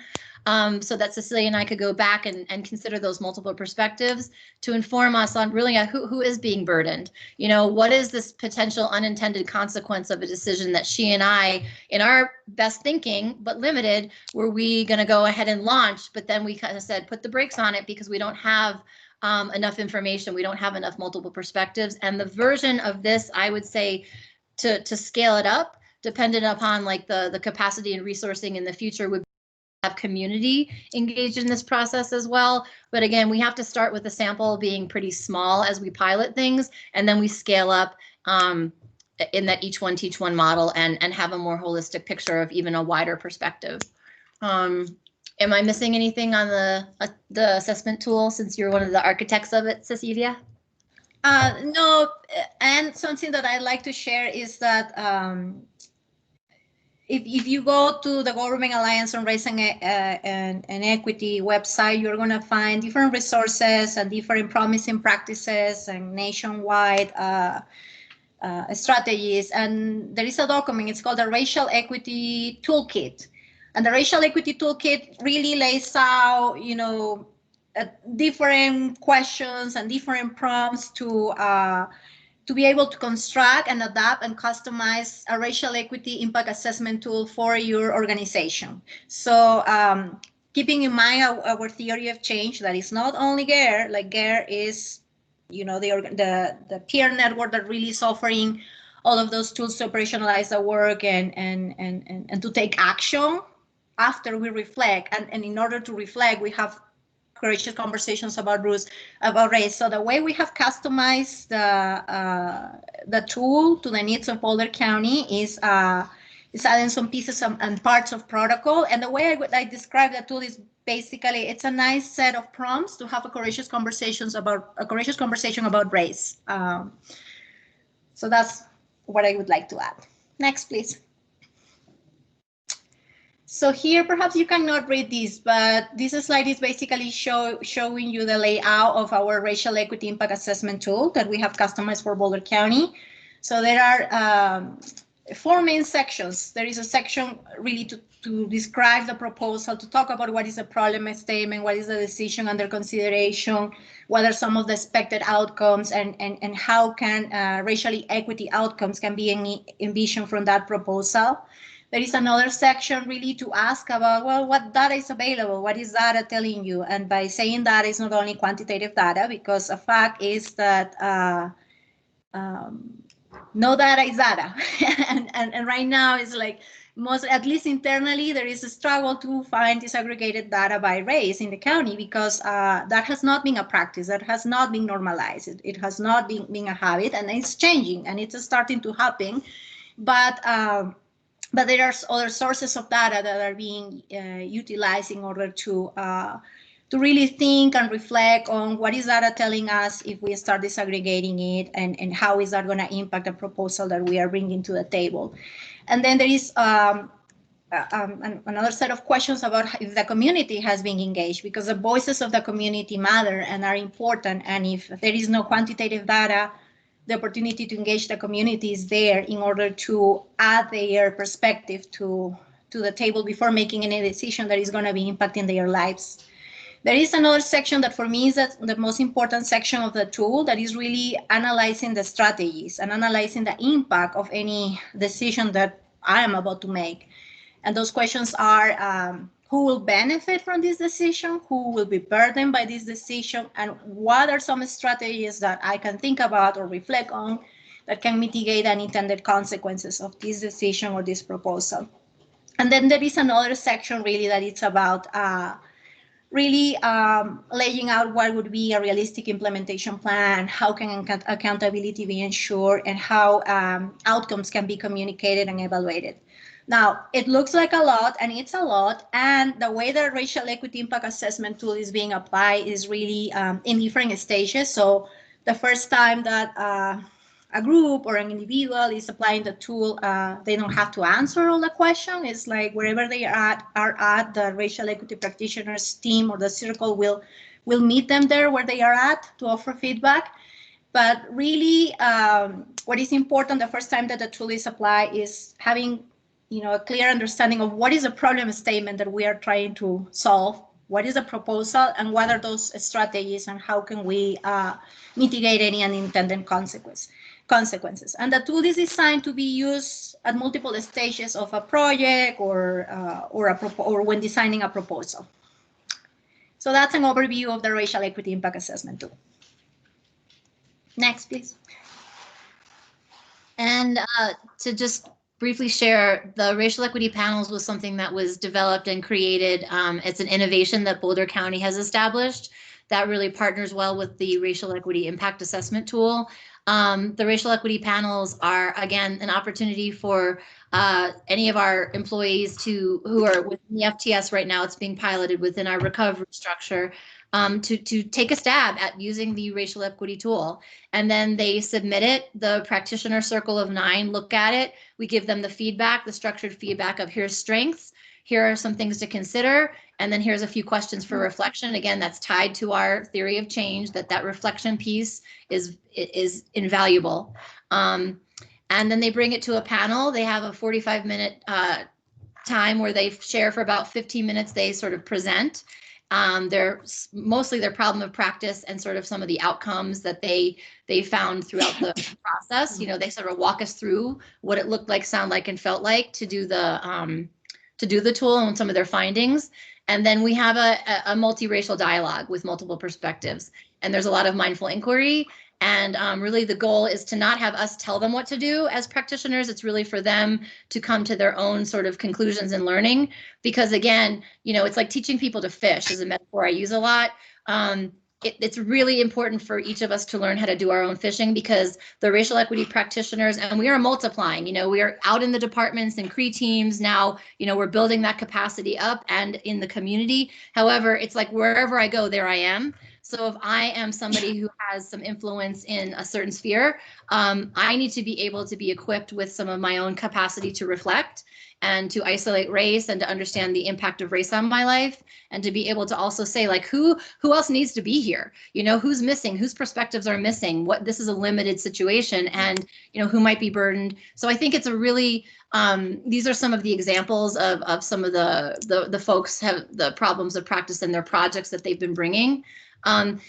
so that Cecilia and I could go back and consider those multiple perspectives to inform us on really who is being burdened. You know, what is this potential unintended consequence of a decision that she and I, in our best thinking, but limited, were we going to go ahead and launch, but then we kind of said, put the brakes on it because we don't have enough information. We don't have enough multiple perspectives. And the version of this, I would say, to scale it up, dependent upon like the capacity and resourcing in the future, would have community engaged in this process as well. But again, we have to start with the sample being pretty small as we pilot things, and then we scale up in that each one teach one model and have a more holistic picture of even a wider perspective. Am I missing anything on the assessment tool, since you're one of the architects of it, Cecilia? No, and something that I'd like to share is that if you go to the Government Alliance on Race and Equity website, you're going to find different resources and different promising practices and nationwide strategies. And there is a document, it's called the Racial Equity Toolkit. And the Racial Equity Toolkit really lays out, you know, different questions and different prompts to be able to construct and adapt and customize a racial equity impact assessment tool for your organization. So keeping in mind our theory of change, that is not only GARE, like GARE is, the peer network that really is offering all of those tools to operationalize the work and to take action after we reflect. And in order to reflect, we have courageous conversations about race. So the way we have customized the tool to the needs of Boulder County is adding some pieces and parts of protocol. And the way I describe the tool is basically it's a nice set of prompts to have a courageous conversation about race. So that's what I would like to add. Next, please. So here, perhaps you cannot read this, but this slide is basically showing you the layout of our racial equity impact assessment tool that we have customized for Boulder County. So there are 4 main sections. There is a section really to describe the proposal, to talk about what is the problem statement, what is the decision under consideration, what are some of the expected outcomes, and how can racial equity outcomes can be envisioned from that proposal. There is another section really to ask about, well, what data is available? What is data telling you? And by saying that, it's not only quantitative data, because a fact is that no data is data. and right now it's like at least internally, there is a struggle to find disaggregated data by race in the county, because that has not been a practice, that has not been normalized. It has not been a habit, and it's changing and it's starting to happen. But there are other sources of data that are being utilized in order to really think and reflect on what is data telling us if we start disaggregating it, and how is that going to impact the proposal that we are bringing to the table. And then there is another set of questions about if the community has been engaged, because the voices of the community matter and are important. And if there is no quantitative data, the opportunity to engage the community is there in order to add their perspective to the table before making any decision that is going to be impacting their lives. There is another section that for me is the most important section of the tool, that is really analyzing the strategies and analyzing the impact of any decision that I am about to make. And those questions are, who will benefit from this decision? Who will be burdened by this decision? And what are some strategies that I can think about or reflect on that can mitigate unintended consequences of this decision or this proposal? And then there is another section really that it's about laying out what would be a realistic implementation plan, how can accountability be ensured, and how outcomes can be communicated and evaluated. Now, it looks like a lot, and it's a lot, and the way the racial equity impact assessment tool is being applied is really in different stages. So the first time that a group or an individual is applying the tool, they don't have to answer all the questions. It's like wherever they are at, the racial equity practitioners team or the circle will meet them there where they are at to offer feedback. But really, what is important the first time that the tool is applied is having a clear understanding of what is a problem statement that we are trying to solve, what is a proposal, and what are those strategies, and how can we mitigate any unintended consequences. And the tool is designed to be used at multiple stages of a project or when designing a proposal. So that's an overview of the racial equity impact assessment tool. Next, please. And to just briefly share, the racial equity panels was something that was developed and created. It's an innovation that Boulder County has established that really partners well with the racial equity impact assessment tool. The racial equity panels are, again, an opportunity for any of our employees who are within the FTS right now. It's being piloted within our recovery structure. To take a stab at using the racial equity tool. And then they submit it, the practitioner circle of 9 look at it, we give them the feedback, the structured feedback of here's strengths, here are some things to consider, and then here's a few questions for reflection. Again, that's tied to our theory of change, that reflection piece is invaluable. And then they bring it to a panel. They have a 45-minute time where they share for about 15 minutes, they sort of present. Mostly their problem of practice and sort of some of the outcomes that they found throughout the process. You know, they sort of walk us through what it looked like, sound like, and felt like to do the tool and some of their findings. And then we have a multiracial dialogue with multiple perspectives. And there's a lot of mindful inquiry. And really the goal is to not have us tell them what to do as practitioners. It's really for them to come to their own sort of conclusions and learning. Because again, you know, it's like teaching people to fish is a metaphor I use a lot. It's really important for each of us to learn how to do our own fishing, because the racial equity practitioners, and we are multiplying, you know, we are out in the departments and CRE teams now, you know, we're building that capacity up and in the community. However, it's like wherever I go, there I am. So if I am somebody who has some influence in a certain sphere, I need to be able to be equipped with some of my own capacity to reflect and to isolate race and to understand the impact of race on my life, and to be able to also say, like, who else needs to be here? You know, who's missing? Whose perspectives are missing? What, this is a limited situation, and, you know, who might be burdened. So I think it's a really, these are some of the examples of some of the folks have the problems of practice and their projects that they've been bringing. And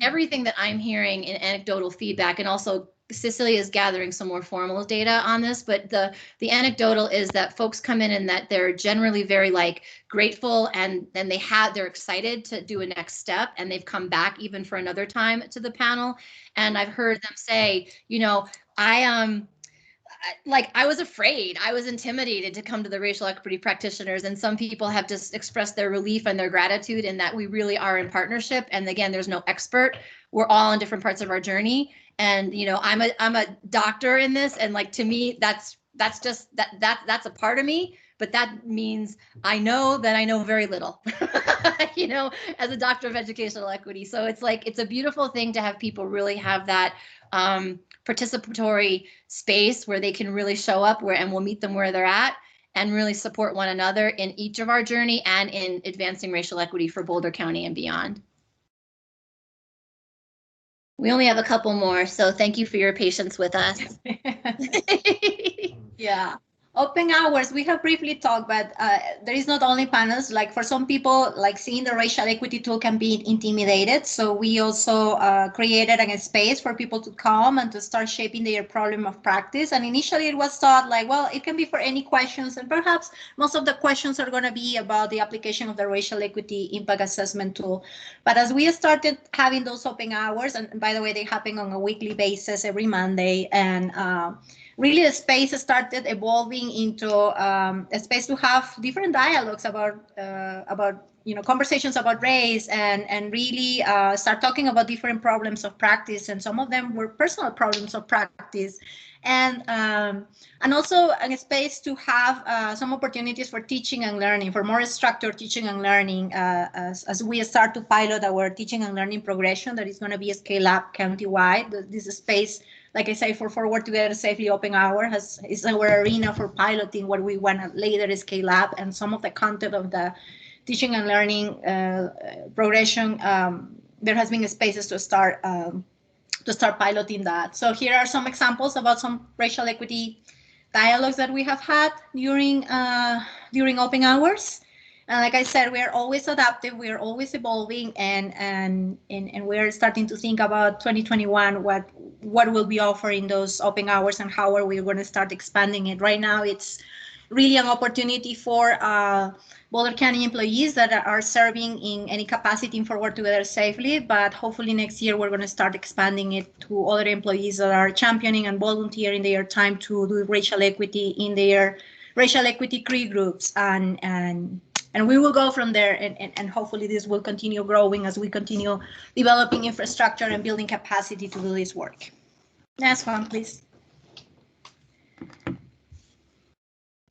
everything that I'm hearing in anecdotal feedback, and also Cecilia is gathering some more formal data on this, but the anecdotal is that folks come in and that they're generally very like grateful, and then they're excited to do a next step, and they've come back even for another time to the panel. And I've heard them say, you know, I was afraid, I was intimidated to come to the racial equity practitioners, and some people have just expressed their relief and their gratitude in that we really are in partnership. And again, there's no expert. We're all in different parts of our journey. And, you know, I'm a doctor in this, and like, to me, that's just that's a part of me. But that means I know that I know very little, you know, as a doctor of educational equity. So it's like, it's a beautiful thing to have people really have that participatory space where they can really show up and we'll meet them where they're at and really support one another in each of our journey and in advancing racial equity for Boulder County and beyond. We only have a couple more, so thank you for your patience with us. Yeah. Open hours, we have briefly talked, but there is not only panels. Like, for some people, like, seeing the racial equity tool can be intimidated. So we also created a space for people to come and to start shaping their problem of practice. And initially it was thought like, well, it can be for any questions. And perhaps most of the questions are going to be about the application of the racial equity impact assessment tool. But as we started having those open hours, and by the way, they happen on a weekly basis every Monday, and really the space started evolving into a space to have different dialogues about you know, conversations about race, and really start talking about different problems of practice, and some of them were personal problems of practice, and also a space to have some opportunities for teaching and learning, for more structured teaching and learning, as we start to pilot our teaching and learning progression that is going to be a scale up countywide. This space, like I say, for Forward Together Safely Open Hour is our arena for piloting what we want to later scale up, and some of the content of the teaching and learning progression. There has been spaces to start piloting that. So here are some examples about some racial equity dialogues that we have had during open hours. And like I said, we are always adaptive, we are always evolving, and we're starting to think about 2021, what we'll be offering those open hours and how are we going to start expanding it. Right now, it's really an opportunity for Boulder County employees that are serving in any capacity in Forward Together Safely, but hopefully next year we're going to start expanding it to other employees that are championing and volunteering their time to do racial equity in their racial equity CRE groups, and we will go from there, and hopefully this will continue growing as we continue developing infrastructure and building capacity to do this work. Next one, please.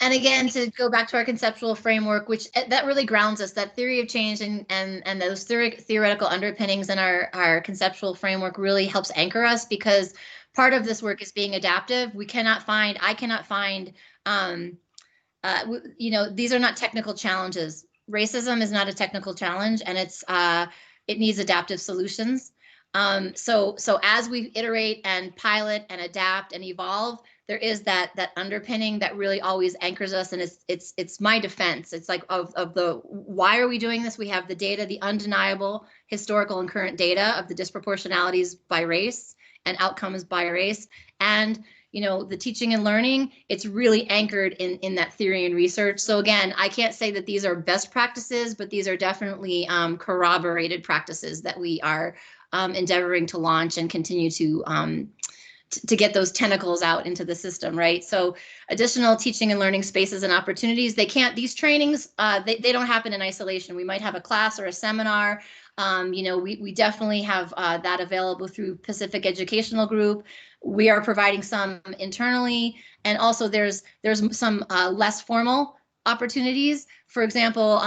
And again, to go back to our conceptual framework, which that really grounds us, that theory of change and those theoretical underpinnings in our conceptual framework really helps anchor us, because part of this work is being adaptive. I cannot find, you know, these are not technical challenges. Racism is not a technical challenge, and it needs adaptive solutions. So as we iterate and pilot and adapt and evolve, there is that underpinning that really always anchors us, and it's my defense. It's like of the why are we doing this? We have the data, the undeniable historical and current data of the disproportionalities by race and outcomes by race, and the teaching and learning, it's really anchored in that theory and research. So again, I can't say that these are best practices, but these are definitely corroborated practices that we are endeavoring to launch and continue to get those tentacles out into the system, right? So additional teaching and learning spaces and opportunities, these trainings, they don't happen in isolation. We might have a class or a seminar. We definitely have that available through Pacific Educational Group. We are providing some internally, and also there's some less formal opportunities. For example,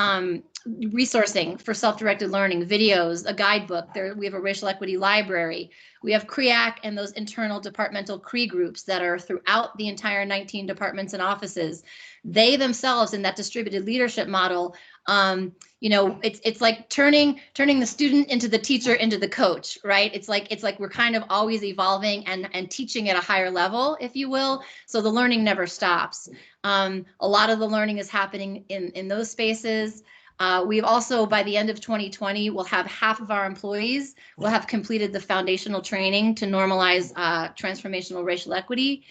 resourcing for self-directed learning, videos, a guidebook. We have a racial equity library. We have CREAC and those internal departmental CRE groups that are throughout the entire 19 departments and offices. They themselves, in that distributed leadership model, it's like turning the student into the teacher into the coach, right? It's like we're kind of always evolving and teaching at a higher level, if you will. So the learning never stops. A lot of the learning is happening in those spaces. We've also, by the end of 2020, we'll have half of our employees will have completed the foundational training to normalize transformational racial equity.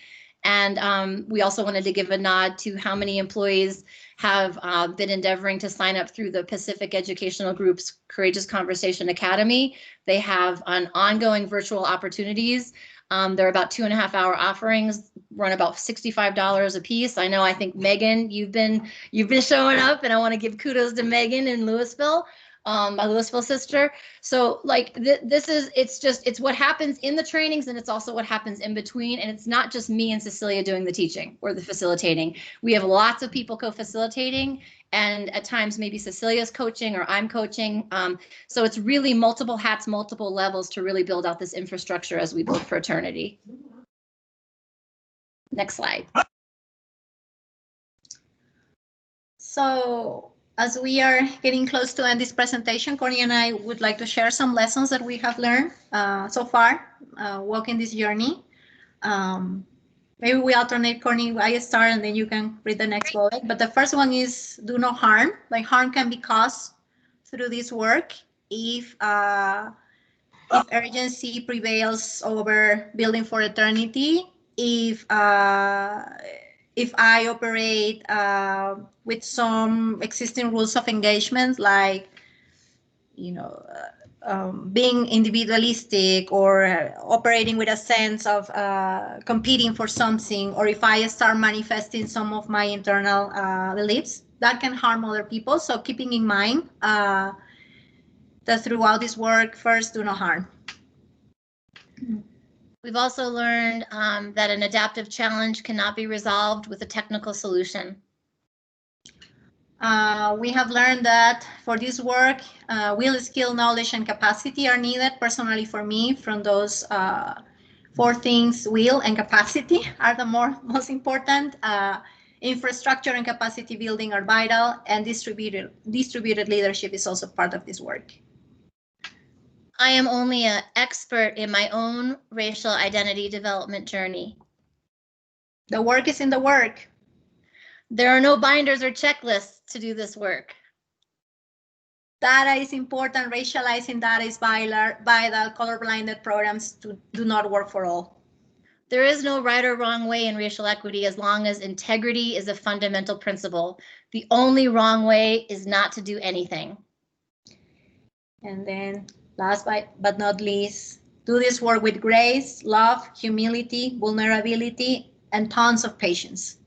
And we also wanted to give a nod to how many employees have been endeavoring to sign up through the Pacific Educational Group's Courageous Conversation Academy. They have an ongoing virtual opportunities. They're about 2.5-hour offerings, run about $65 a piece. I think Megan, you've been showing up, and I want to give kudos to Megan in Louisville, my Louisville sister. So like it's what happens in the trainings, and it's also what happens in between. And it's not just me and Cecilia doing the teaching or the facilitating. We have lots of people co-facilitating, and at times maybe Cecilia's coaching or I'm coaching. So it's really multiple hats, multiple levels to really build out this infrastructure as we build fraternity. Next slide. So as we are getting close to end this presentation, Courtney and I would like to share some lessons that we have learned so far walking this journey. Maybe we alternate, Courtney, I start and then you can read the next bullet. But the first one is do no harm. Like harm can be caused through this work if urgency prevails over building for eternity, if I operate with some existing rules of engagement, like, being individualistic or operating with a sense of competing for something, or if I start manifesting some of my internal beliefs, that can harm other people. So keeping in mind that throughout this work, first, do no harm. We've also learned that an adaptive challenge cannot be resolved with a technical solution. We have learned that for this work, will, skill, knowledge, and capacity are needed. Personally, for me, from those 4 things, will and capacity are the most important. Infrastructure and capacity building are vital, and distributed leadership is also part of this work. I am only an expert in my own racial identity development journey. The work is in the work. There are no binders or checklists to do this work. Data is important. Racializing data is vital. Colorblinded programs do not work for all. There is no right or wrong way in racial equity as long as integrity is a fundamental principle. The only wrong way is not to do anything. And then last but not least, do this work with grace, love, humility, vulnerability, and tons of patience.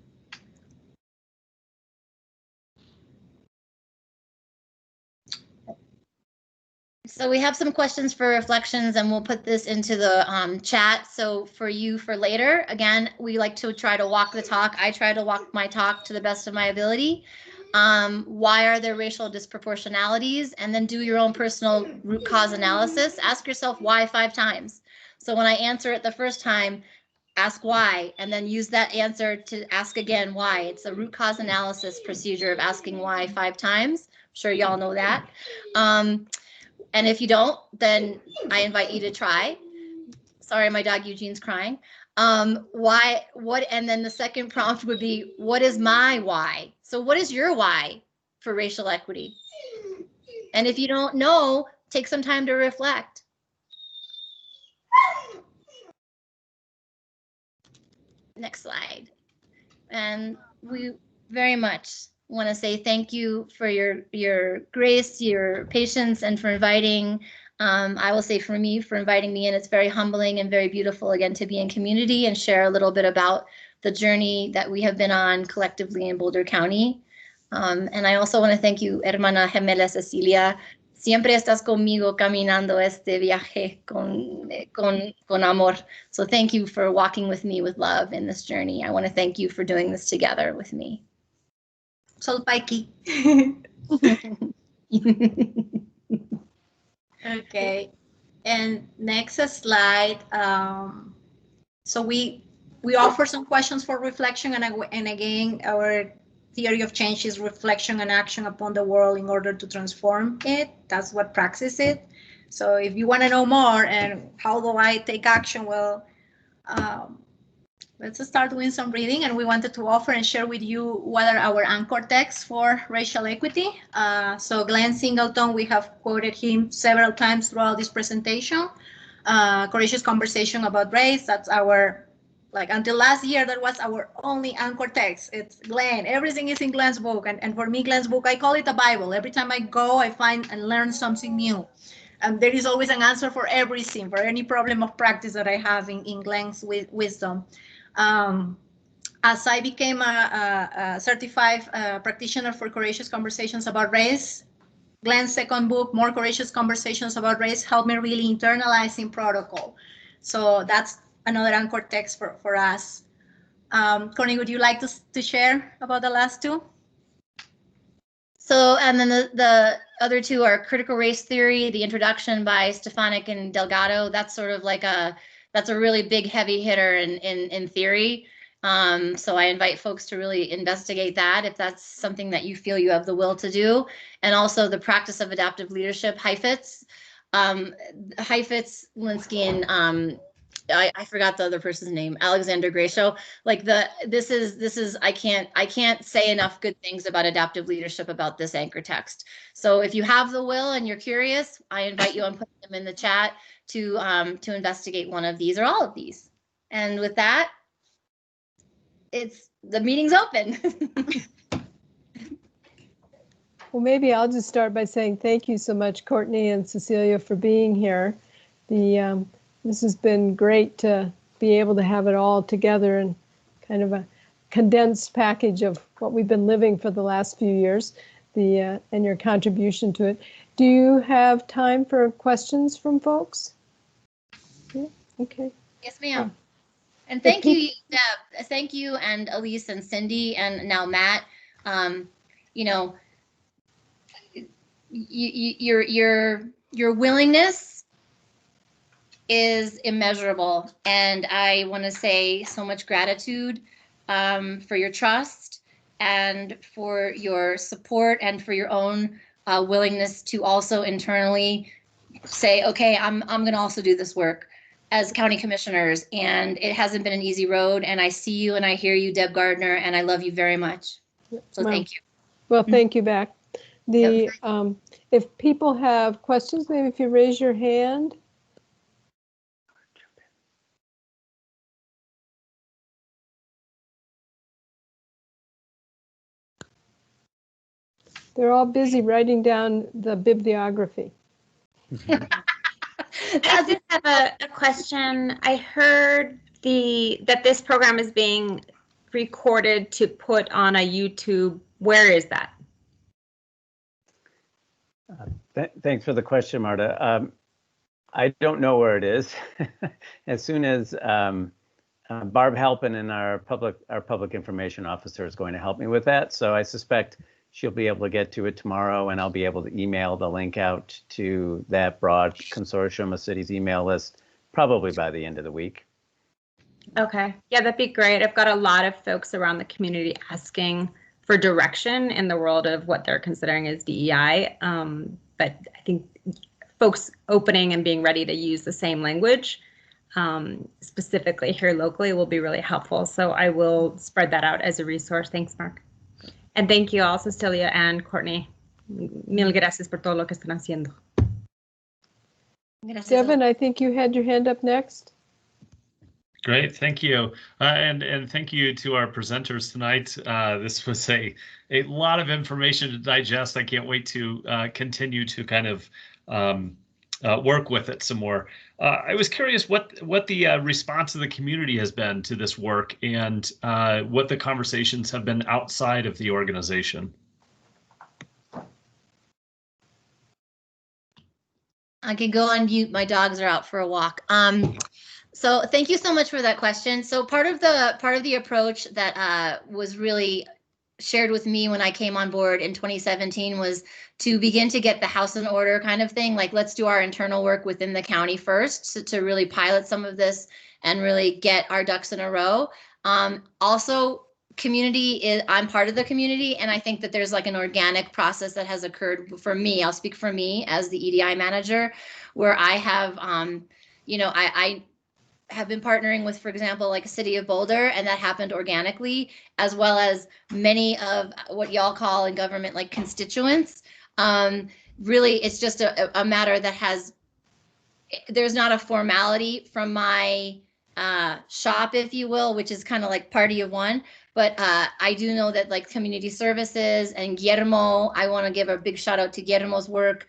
So we have some questions for reflections, and we'll put this into the chat. So for you for later, again, we like to try to walk the talk. I try to walk my talk to the best of my ability. Why are there racial disproportionalities? And then do your own personal root cause analysis. Ask yourself why 5 times. So when I answer it the first time, ask why, and then use that answer to ask again why. It's a root cause analysis procedure of asking why 5 times. I'm sure y'all know that. And if you don't, then I invite you to try. Sorry, my dog Eugene's crying. Why, what, and then the second prompt would be, what is my why? So what is your why for racial equity? And if you don't know, take some time to reflect. Next slide. And we very much want to say thank you for your grace, your patience, and for inviting, I will say for me, for inviting me in. It's very humbling and very beautiful again to be in community and share a little bit about the journey that we have been on collectively in Boulder County. And I also want to thank you, hermana gemela Cecilia. Siempre estás conmigo caminando este viaje con amor. So thank you for walking with me with love in this journey. I want to thank you for doing this together with me. Sol Paiki. Okay. And next slide. So we offer some questions for reflection, and again, our theory of change is reflection and action upon the world in order to transform it. That's what praxis is. So if you want to know more and how do I take action, well, let's start doing some reading, and we wanted to offer and share with you what are our anchor texts for racial equity. So Glenn Singleton, we have quoted him several times throughout this presentation. Courageous Conversation About Race, that's our, like until last year, that was our only anchor text. It's Glenn, everything is in Glenn's book. And for me, Glenn's book, I call it a Bible. Every time I go, I find and learn something new. And there is always an answer for everything, for any problem of practice that I have in Glenn's wisdom. As I became a certified practitioner for Courageous Conversations About Race, Glenn's second book, More Courageous Conversations About Race, helped me really internalize in protocol. So that's another anchor text for us. Courtney, would you like to share about the last two? So, and then the other two are Critical Race Theory, the introduction by Stefanik and Delgado. That's sort of like that's a really big heavy hitter in theory. So I invite folks to really investigate that if that's something that you feel you have the will to do. And also the Practice of Adaptive Leadership, Heifetz, Linsky, and I forgot the other person's name, Alexander Gracio. Like this is I can't say enough good things about adaptive leadership about this anchor text. So if you have the will and you're curious, I invite you and put them in the chat to investigate one of these or all of these. And with that, the meeting's open. Well, maybe I'll just start by saying thank you so much, Courtney and Cecilia, for being here. This has been great to be able to have it all together in kind of a condensed package of what we've been living for the last few years, and your contribution to it. Do you have time for questions from folks? Yeah, okay. Yes, ma'am. And thank you, Deb. Thank you, and Elise and Cindy, and now Matt. You know, your willingness is immeasurable, and I want to say so much gratitude for your trust and for your support and for your own willingness to also internally say, okay, I'm going to also do this work as county commissioners. And it hasn't been an easy road, and I see you and I hear you, Deb Gardner, and I love you very much. So thank you. Well, thank you back. If people have questions, maybe if you raise your hand. They're all busy writing down the bibliography. I just have a question. I heard that this program is being recorded to put on a YouTube. Where is that? Thanks for the question, Marta. I don't know where it is. As soon as Barb Halpin and our public information officer is going to help me with that, so I suspect she'll be able to get to it tomorrow, and I'll be able to email the link out to that broad consortium of cities email list probably by the end of the week. Okay, yeah, that'd be great. I've got a lot of folks around the community asking for direction in the world of what they're considering as DEI, but I think folks opening and being ready to use the same language specifically here locally will be really helpful. So I will spread that out as a resource. Thanks, Mark. And thank you all, Cecilia and Courtney. Mil gracias por todo lo que están haciendo. Devin, I think you had your hand up next. Great, thank you. And thank you to our presenters tonight. This was a lot of information to digest. I can't wait to continue to kind of work with it some more. I was curious what the response of the community has been to this work, and what the conversations have been outside of the organization. I can go on mute. My dogs are out for a walk. So thank you so much for that question. So part of the approach that was really shared with me when I came on board in 2017 was to begin to get the house in order kind of thing. Like, let's do our internal work within the county first to really pilot some of this and really get our ducks in a row. Also, community I'm part of the community, and I think that there's like an organic process that has occurred for me. I'll speak for me as the EDI manager, where I have, I have been partnering with, for example, like a city of Boulder, and that happened organically, as well as many of what y'all call in government like constituents. Really, it's just a matter that there's not a formality from my shop, if you will, which is kind of like party of one. But I do know that like community services and Guillermo, I want to give a big shout out to Guillermo's work.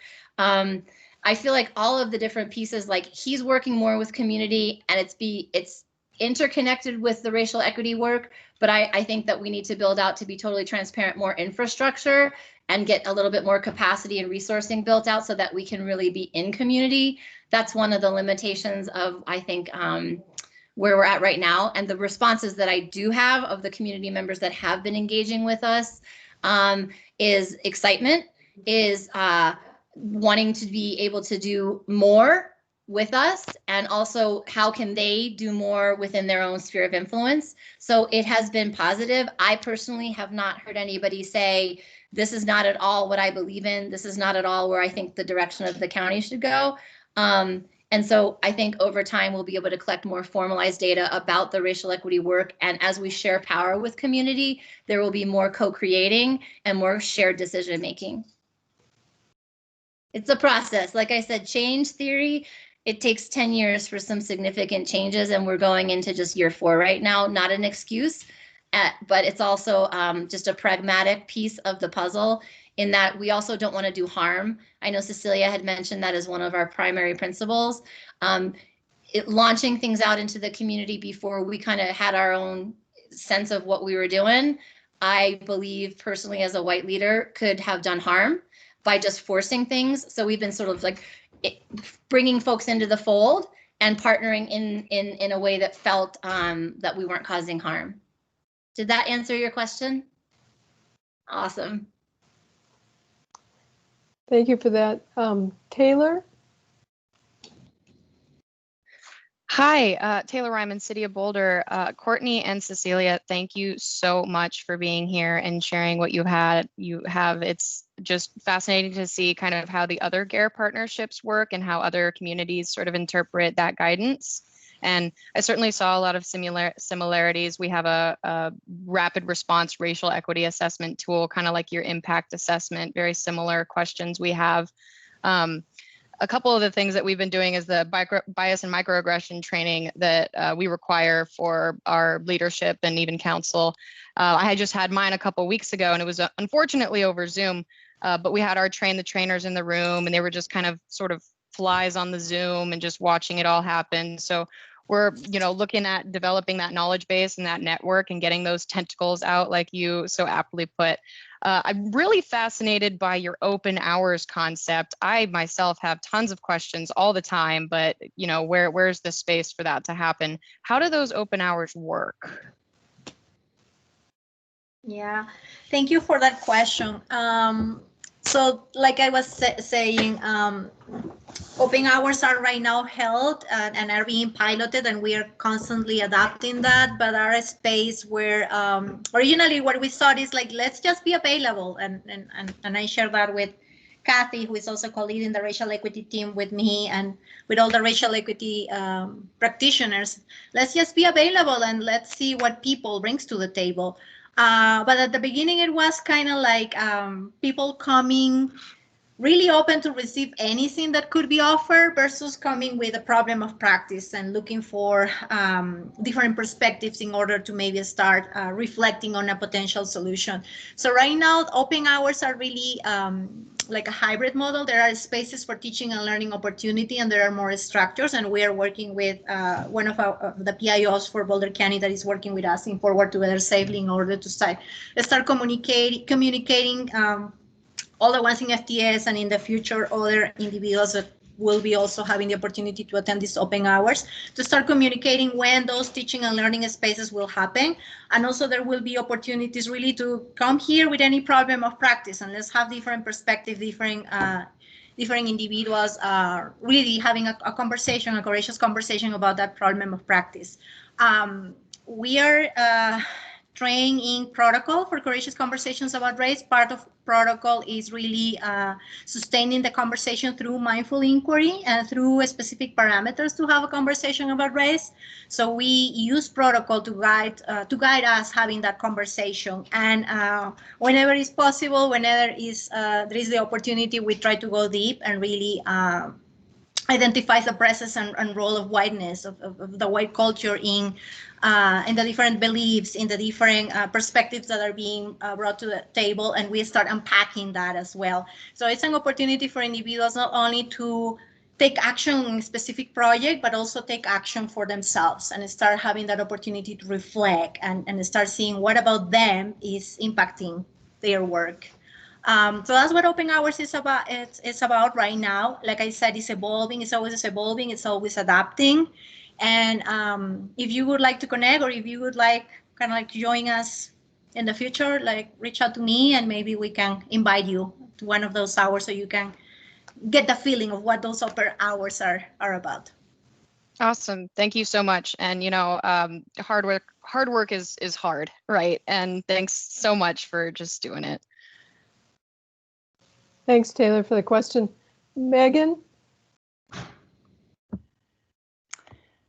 I feel like all of the different pieces, like he's working more with community, and it's interconnected with the racial equity work. But I think that we need to build out, to be totally transparent, more infrastructure and get a little bit more capacity and resourcing built out so that we can really be in community. That's one of the limitations of, I think, where we're at right now. And the responses that I do have of the community members that have been engaging with us is excitement, is wanting to be able to do more with us, and also how can they do more within their own sphere of influence. So it has been positive. I personally have not heard anybody say, this is not at all what I believe in. This is not at all where I think the direction of the county should go. And so I think over time, we'll be able to collect more formalized data about the racial equity work. And as we share power with community, there will be more co-creating and more shared decision making. It's a process. Like I said, change theory, it takes 10 years for some significant changes, and we're going into just year 4 right now. Not an excuse, but it's also just a pragmatic piece of the puzzle, in that we also don't want to do harm. I know Cecilia had mentioned that as one of our primary principles. Launching things out into the community before we kind of had our own sense of what we were doing, I believe personally as a white leader, could have done harm by just forcing things. So we've been sort of like bringing folks into the fold and partnering in a way that felt that we weren't causing harm. Did that answer your question? Awesome. Thank you for that. Taylor? Hi, Taylor Ryman, City of Boulder. Courtney and Cecilia, thank you so much for being here and sharing what you have. It's just fascinating to see kind of how the other GARE partnerships work and how other communities sort of interpret that guidance. And I certainly saw a lot of similarities. We have a rapid response racial equity assessment tool, kind of like your impact assessment, very similar questions we have. A couple of the things that we've been doing is the bias and microaggression training that we require for our leadership and even council. I had just had mine a couple of weeks ago, and it was unfortunately over Zoom, but we had our train the trainers in the room, and they were just kind of sort of flies on the Zoom and just watching it all happen. So we're, looking at developing that knowledge base and that network and getting those tentacles out, like you so aptly put. I'm really fascinated by your open hours concept. I myself have tons of questions all the time, but where's the space for that to happen? How do those open hours work? Yeah, thank you for that question. So like I was saying, open hours are right now held and are being piloted, and we are constantly adapting that, but are a space where originally what we thought is like, let's just be available. And I share that with Kathy, who is also co-leading the racial equity team with me and with all the racial equity practitioners. Let's just be available and let's see what people brings to the table. But at the beginning, it was kind of like people coming really open to receive anything that could be offered versus coming with a problem of practice and looking for different perspectives in order to maybe start reflecting on a potential solution. So right now, open hours are really like a hybrid model. There are spaces for teaching and learning opportunity, and there are more structures. And we are working with one of the PIOs for Boulder County that is working with us in Forward Together Safely in order to start communicating all the ones in FTS and in the future other individuals that will be also having the opportunity to attend these open hours to start communicating when those teaching and learning spaces will happen. And also there will be opportunities really to come here with any problem of practice and let's have different perspectives, different individuals really having a conversation, a courageous conversation about that problem of practice. We are trained in protocol for courageous conversations about race. Part of protocol is really sustaining the conversation through mindful inquiry and through specific parameters to have a conversation about race. So we use protocol to guide us having that conversation. And whenever it's possible, whenever there is the opportunity, we try to go deep and really identifies the presence and role of whiteness, of the white culture in the different beliefs, in the different perspectives that are being brought to the table, and we start unpacking that as well. So it's an opportunity for individuals not only to take action in a specific project, but also take action for themselves and start having that opportunity to reflect and start seeing what about them is impacting their work. So that's what open hours is about. It's about right now. Like I said, it's evolving. It's always evolving. It's always adapting. And if you would like to connect, or if you would like kind of like to join us in the future, like reach out to me and maybe we can invite you to one of those hours so you can get the feeling of what those open hours are about. Awesome. Thank you so much. And hard work is hard, right? And thanks so much for just doing it. Thanks, Taylor, for the question. Megan?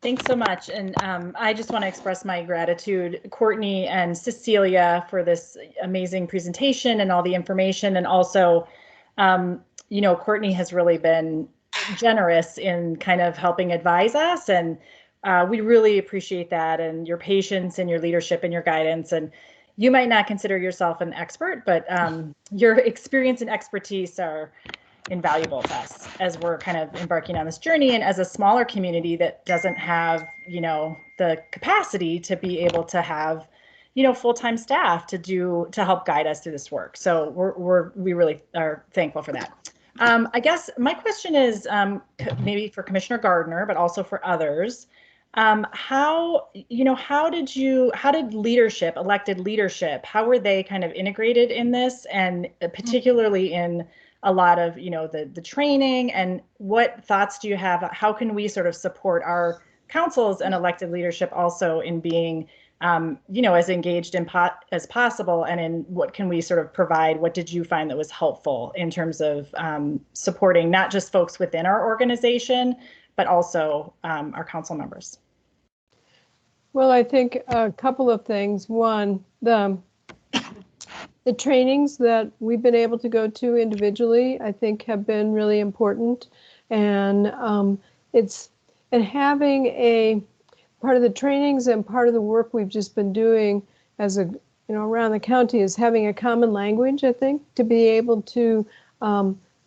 Thanks so much. And I just want to express my gratitude, Courtney and Cecilia, for this amazing presentation and all the information. And also, Courtney has really been generous in kind of helping advise us. And we really appreciate that, and your patience and your leadership and your guidance. And you might not consider yourself an expert, but your experience and expertise are invaluable to us as we're kind of embarking on this journey, and as a smaller community that doesn't have, the capacity to be able to have, full-time staff to help guide us through this work. So we really are thankful for that. I guess my question is maybe for Commissioner Gardner, but also for others. How did leadership, elected leadership, how were they kind of integrated in this, and particularly in a lot of, the training, and what thoughts do you have? How can we sort of support our councils and elected leadership also in being, as engaged as possible, and in what can we sort of provide? What did you find that was helpful in terms of supporting not just folks within our organization, but also our council members? Well, I think a couple of things. One, the trainings that we've been able to go to individually, I think, have been really important. And having a part of the trainings and part of the work we've just been doing around the county is having a common language, I think, to be able to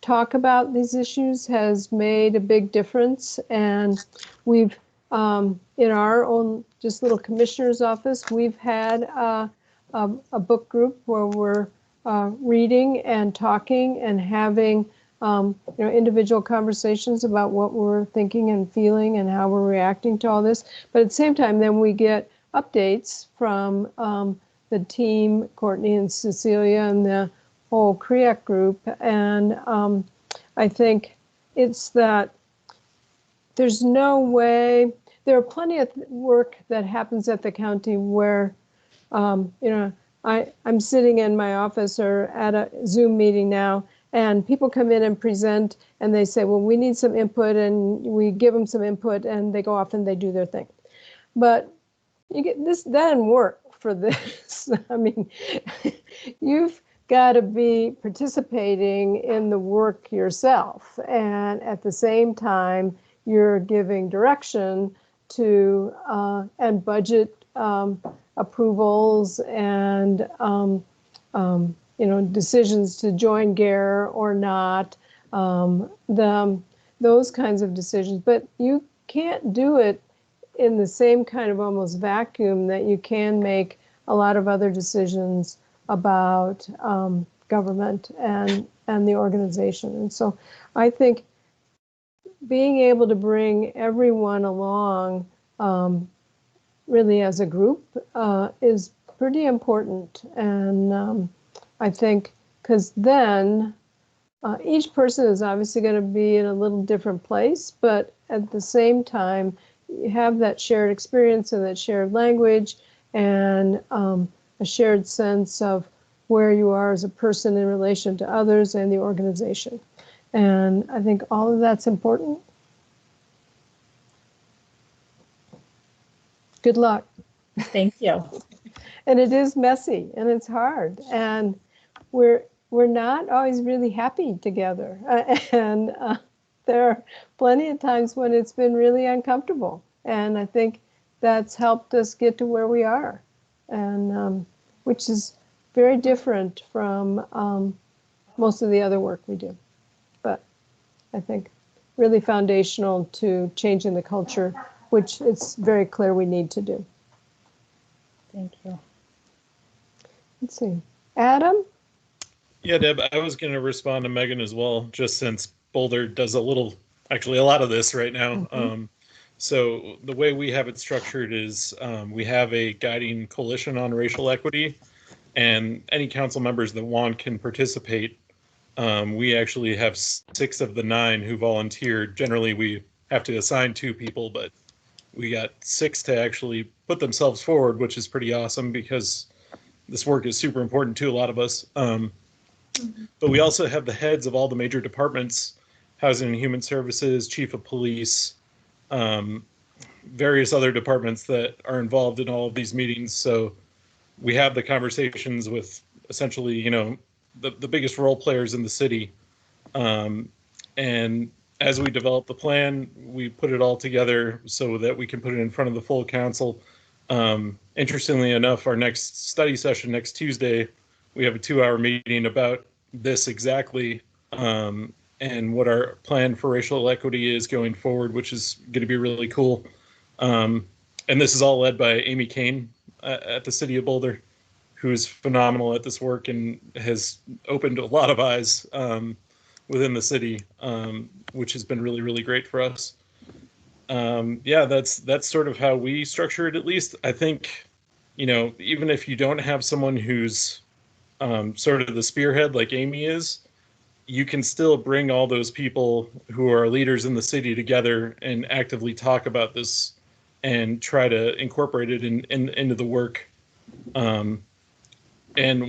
talk about these issues has made a big difference. And we've, in our own just little commissioner's office, we've had a book group where we're reading and talking and having individual conversations about what we're thinking and feeling and how we're reacting to all this. But at the same time, then we get updates from the team, Courtney and Cecilia and the whole CREAC group. And I think it's that there's no way, there are plenty of work that happens at the county where, I'm sitting in my office or at a Zoom meeting now, And people come in and present and they say, well, we need some input, and we give them some input and they go off and they do their thing. But that doesn't work for this. I mean, you've got to be participating in the work yourself. And at the same time, you're giving direction to and budget approvals and decisions to join GARE or not, those kinds of decisions. But you can't do it in the same kind of almost vacuum that you can make a lot of other decisions about government and the organization. And so I think being able to bring everyone along really as a group is pretty important. And I think because then each person is obviously going to be in a little different place, but at the same time, you have that shared experience and that shared language and a shared sense of where you are as a person in relation to others and the organization. And I think all of that's important. Good luck. Thank you. And it is messy and it's hard. And we're not always really happy together. And there are plenty of times when it's been really uncomfortable. And I think that's helped us get to where we are. And which is very different from most of the other work we do. But I think really foundational to changing the culture, which it's very clear we need to do. Thank you. Let's see. Adam? Yeah, Deb, I was going to respond to Megan as well, just since Boulder does a lot of this right now. Mm-hmm. So the way we have it structured is we have a guiding coalition on racial equity, and any council members that want can participate. We actually have 6 of the 9 who volunteered. Generally, we have to assign 2 people, but we got 6 to actually put themselves forward, which is pretty awesome because this work is super important to a lot of us. But we also have the heads of all the major departments, Housing and Human Services, Chief of Police, various other departments that are involved in all of these meetings. So we have the conversations with essentially, the biggest role players in the city. And as we develop the plan, we put it all together so that we can put it in front of the full council. Interestingly enough, our next study session next Tuesday, we have a 2-hour meeting about this exactly, and what our plan for racial equity is going forward, which is going to be really cool. And this is all led by Amy Kane at the City of Boulder, who is phenomenal at this work and has opened a lot of eyes within the city, which has been really, really great for us. Yeah, that's sort of how we structure it, at least. I think, even if you don't have someone who's sort of the spearhead like Amy is, you can still bring all those people who are leaders in the city together and actively talk about this and try to incorporate it into the work. And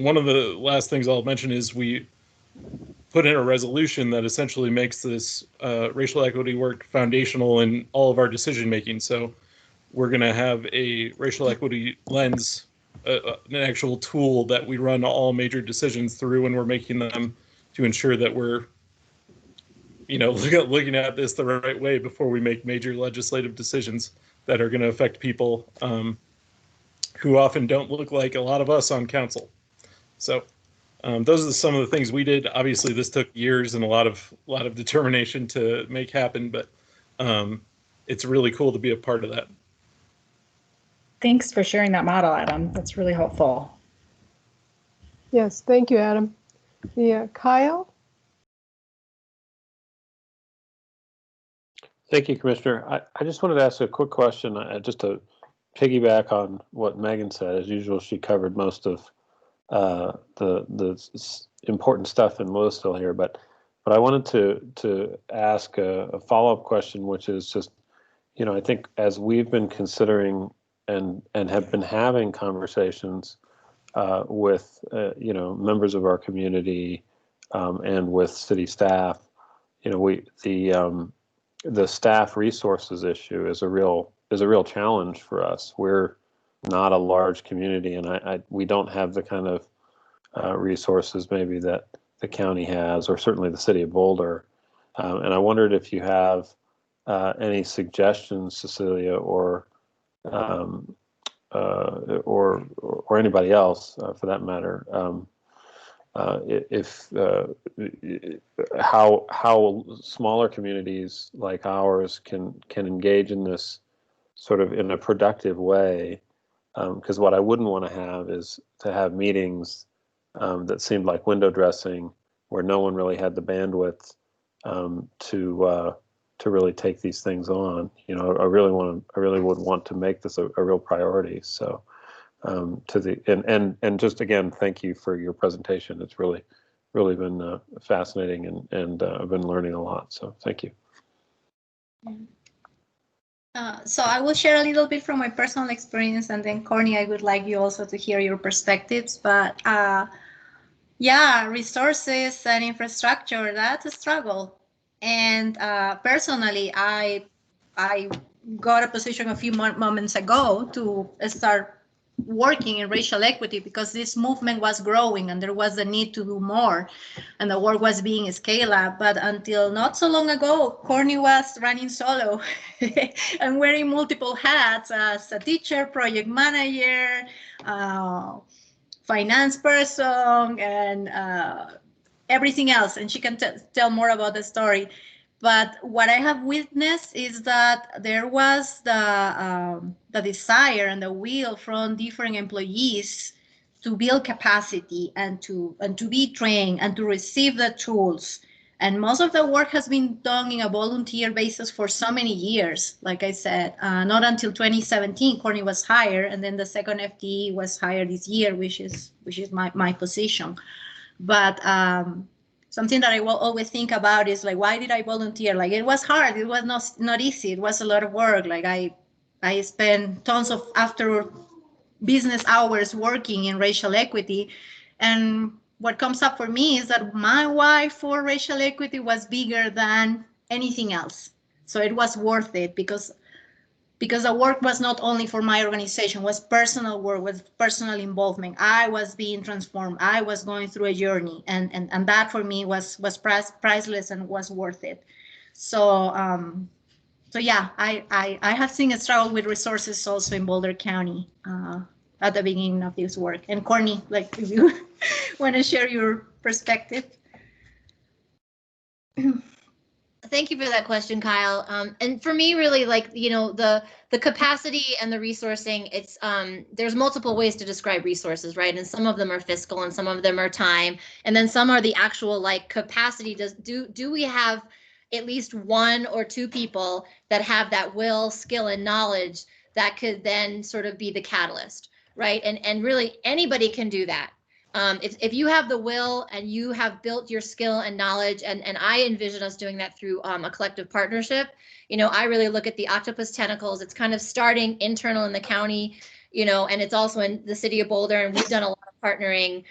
one of the last things I'll mention is we put in a resolution that essentially makes this racial equity work foundational in all of our decision making. So we're going to have a racial equity lens, an actual tool that we run all major decisions through when we're making them, to ensure that we're, looking at this the right way before we make major legislative decisions that are going to affect people who often don't look like a lot of us on council. So those are some of the things we did. Obviously, this took years and a lot of determination to make happen, but it's really cool to be a part of that. Thanks for sharing that model, Adam. That's really helpful. Yes, thank you, Adam. Yeah, Kyle? Thank you, Commissioner. I just wanted to ask a quick question, just to piggyback on what Megan said. As usual, she covered most of the important stuff in Louisville here, but I wanted to ask a follow-up question, which is just, I think as we've been considering and have been having conversations with members of our community, and with city staff, the staff resources issue is a real challenge for us. We're not a large community, and we don't have the kind of resources maybe that the county has, or certainly the city of Boulder. And I wondered if you have any suggestions, Cecilia, or anybody else for that matter, how smaller communities like ours can engage in this sort of in a productive way. Because what I wouldn't want to have is to have meetings that seemed like window dressing, where no one really had the bandwidth to really take these things on. I really would want to make this a real priority. So and just again, thank you for your presentation. It's really been fascinating, and I've been learning a lot. So thank you. So I will share a little bit from my personal experience, and then Courtney, I would like you also to hear your perspectives. But yeah, resources and infrastructure, that's a struggle. And personally, I got a position a few moments ago to start working in racial equity because this movement was growing and there was a need to do more, and the work was being scaled up. But until not so long ago, Courtney was running solo and wearing multiple hats as a teacher, project manager, finance person, and everything else. And she can tell more about the story. But what I have witnessed is that there was the desire and the will from different employees to build capacity and to be trained and to receive the tools. And most of the work has been done in a volunteer basis for so many years. Like I said, not until 2017, Courtney was hired, and then the second FTE was hired this year, which is my position. But something that I will always think about is like, why did I volunteer? Like, it was hard. It was not easy. It was a lot of work. Like I spent tons of after business hours working in racial equity. And what comes up for me is that my why for racial equity was bigger than anything else. So it was worth it because the work was not only for my organization, was personal work, was personal involvement. I was being transformed. I was going through a journey, and that for me was priceless and was worth it. So yeah, I have seen a struggle with resources also in Boulder County at the beginning of this work. And Courtney, like, if you want to share your perspective. Thank you for that question, Kyle. And for me, really, like, the capacity and the resourcing, it's there's multiple ways to describe resources, right? And some of them are fiscal and some of them are time. And then some are the actual like capacity. Do we have at least one or two people that have that will, skill, and knowledge that could then sort of be the catalyst, right? And really anybody can do that. If you have the will and you have built your skill and knowledge, and I envision us doing that through a collective partnership. I really look at the octopus tentacles. It's kind of starting internal in the county, and it's also in the city of Boulder. And we've done a lot of partnering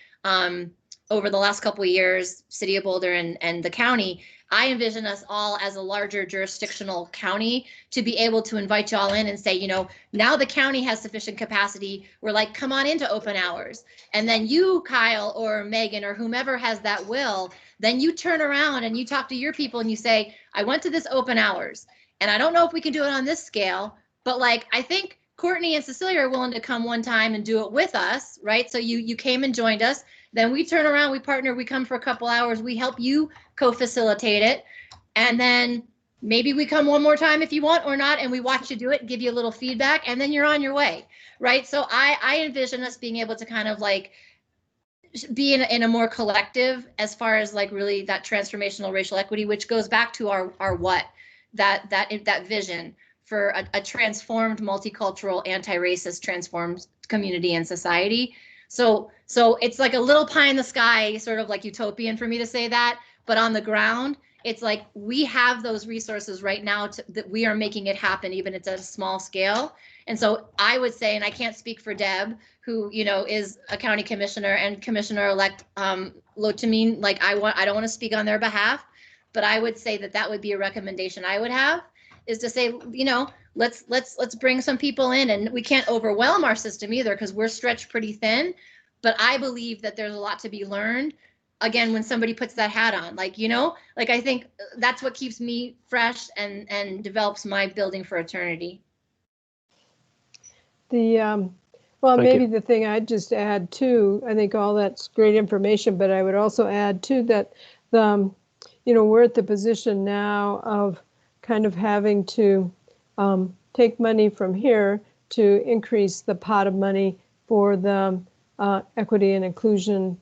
over the last couple of years, city of Boulder and the county. I envision us all as a larger jurisdictional county to be able to invite y'all in and say, now the county has sufficient capacity. We're like, come on into open hours. And then you, Kyle, or Megan, or whomever has that will, then you turn around and you talk to your people and you say, I went to this open hours and I don't know if we can do it on this scale, but like, I think Courtney and Cecilia are willing to come one time and do it with us, right? So you came and joined us. Then we turn around, we partner, we come for a couple hours, we help you co-facilitate it. And then maybe we come one more time if you want or not, and we watch you do it, give you a little feedback, and then you're on your way, right? So I envision us being able to kind of like be in a more collective as far as like really that transformational racial equity, which goes back to our what, that vision for a transformed, multicultural, anti-racist, transformed community and society. So it's like a little pie in the sky, sort of like utopian for me to say that, but on the ground, It's like we have those resources right now that we are making it happen, even if it's at a small scale. And so I would say, and I can't speak for Deb, who, you know, is a county commissioner and Commissioner-elect Lotamine, like I don't want to speak on their behalf, but I would say that would be a recommendation I would have, is to say, you know, let's bring some people in, and we can't overwhelm our system either because we're stretched pretty thin. But I believe that there's a lot to be learned. Again, when somebody puts that hat on, like, you know, like I think that's what keeps me fresh and develops my building for eternity. Well, Thank maybe you. the thing I'd just add too, I think all that's great information, but I would also add too that you know, we're at the position now of kind of having to take money from here to increase the pot of money for the equity and inclusion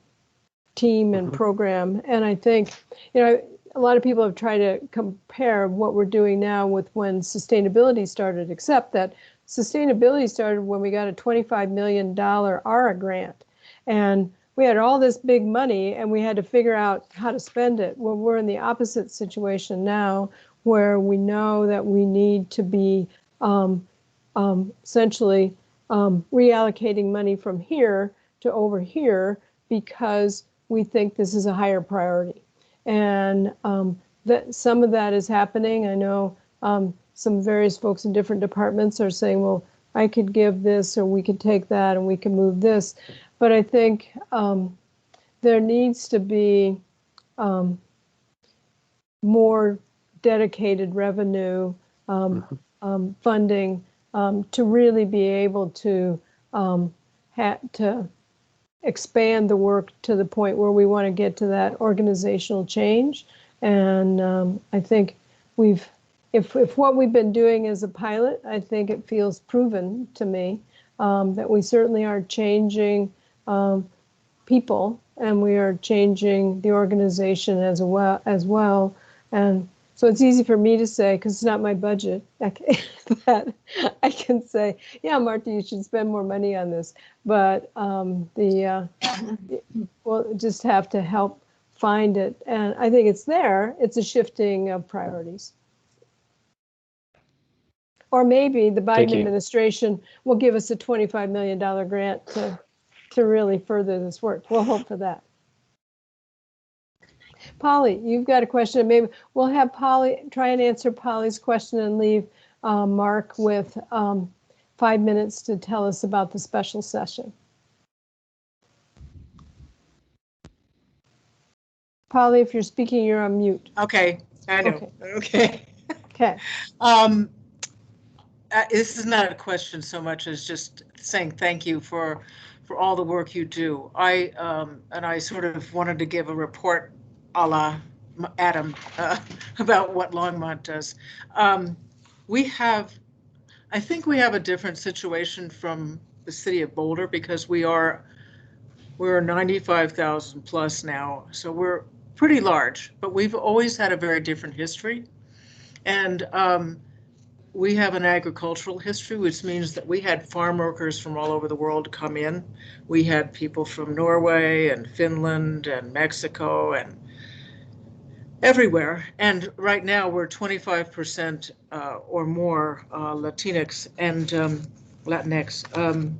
team and program. And I think, you know, a lot of people have tried to compare what we're doing now with when sustainability started, except that sustainability started when we got a $25 million ARA grant. And we had all this big money and we had to figure out how to spend it. Well, we're in the opposite situation now, where we know that we need to be essentially reallocating money from here to over here because we think this is a higher priority. And that some of that is happening. I know some various folks in different departments are saying, well, I could give this, or we could take that, and we can move this. But I think there needs to be more dedicated revenue funding to really be able to to expand the work to the point where we want to get to that organizational change. And I think if what we've been doing is a pilot, I think it feels proven to me that we certainly are changing people, and we are changing the organization as well. And so it's easy for me to say, because it's not my budget, that I can say, yeah, Martha, you should spend more money on this. But we'll just have to help find it. And I think it's there. It's a shifting of priorities. Or maybe the Biden administration will give us a $25 million grant to really further this work. We'll hope for that. Polly, you've got a question. Maybe we'll have Polly try and answer Polly's question and leave Mark with 5 minutes to tell us about the special session. Polly, if you're speaking, you're on mute. Okay, I know. Okay. Okay. This is not a question so much as just saying thank you for all the work you do. And I sort of wanted to give a report a la Adam about what Longmont does. I think we have a different situation from the city of Boulder because we're 95,000 plus now, so we're pretty large, but we've always had a very different history. And we have an agricultural history, which means that we had farm workers from all over the world come in. We had people from Norway and Finland and Mexico and everywhere. And right now we're 25% or more Latinx and Latinx.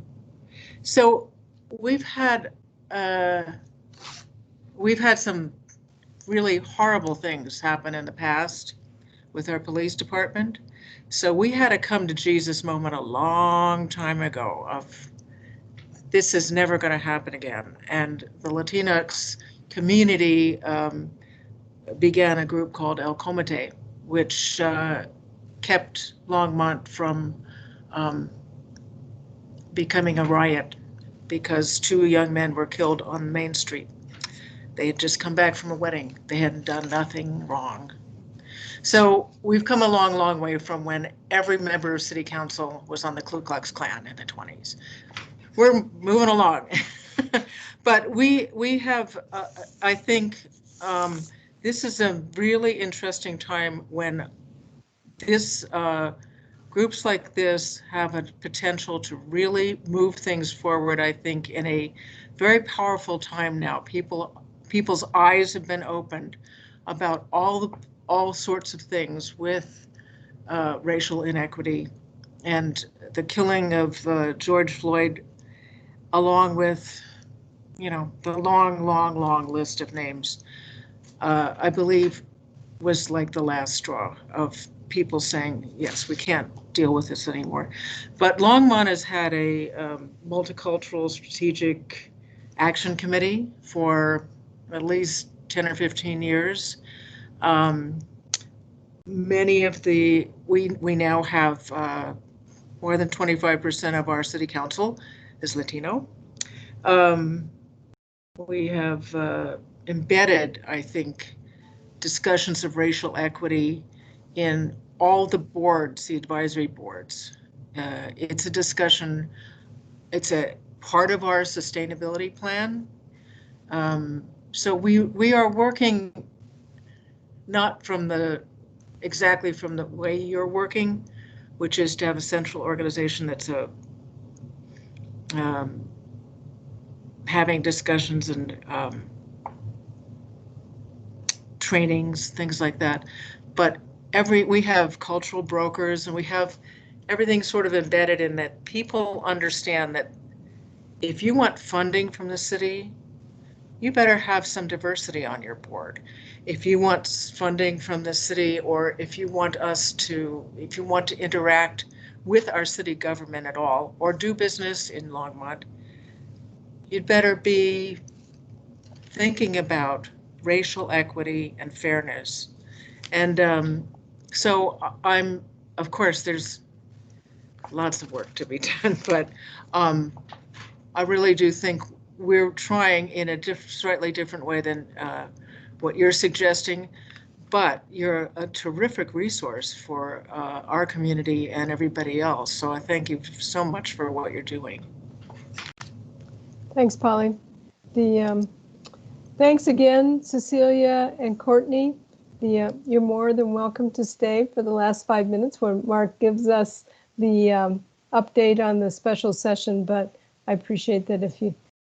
So we've had some really horrible things happen in the past with our police department. So we had a come to Jesus moment a long time ago of this is never going to happen again. And the Latinx community began a group called El Comité, which kept Longmont from becoming a riot because 2 young men were killed on Main Street. They had just come back from a wedding. They hadn't done nothing wrong. So we've come a long, long way from when every member of city council was on the Ku Klux Klan in the 20s. We're moving along. But we have, I think, this is a really interesting time when this groups like this have a potential to really move things forward, I think, in a very powerful time now. People's eyes have been opened about all sorts of things with racial inequity, and the killing of George Floyd, along with, the long list of names, I believe was like the last straw of people saying, yes, we can't deal with this anymore. But Longmont has had a multicultural strategic action committee for at least 10 or 15 years. Many of we now have more than 25% of our city council is Latino. We have embedded, I think, discussions of racial equity in all the boards, the advisory boards. It's a discussion, it's a part of our sustainability plan. So we are working not exactly from the way you're working, which is to have a central organization that's having discussions and trainings, things like that. But we have cultural brokers, and we have everything sort of embedded in that people understand that if you want funding from the city, you better have some diversity on your board. If you want funding from the city, or if you want to interact with our city government at all, or do business in Longmont, you'd better be thinking about racial equity and fairness. And so of course, there's lots of work to be done, but I really do think we're trying in a slightly different way than what you're suggesting, but you're a terrific resource for our community and everybody else. So I thank you so much for what you're doing. Thanks, Polly. Thanks again, Cecilia and Courtney. You're more than welcome to stay for the last 5 minutes when Mark gives us the update on the special session, but I appreciate that if you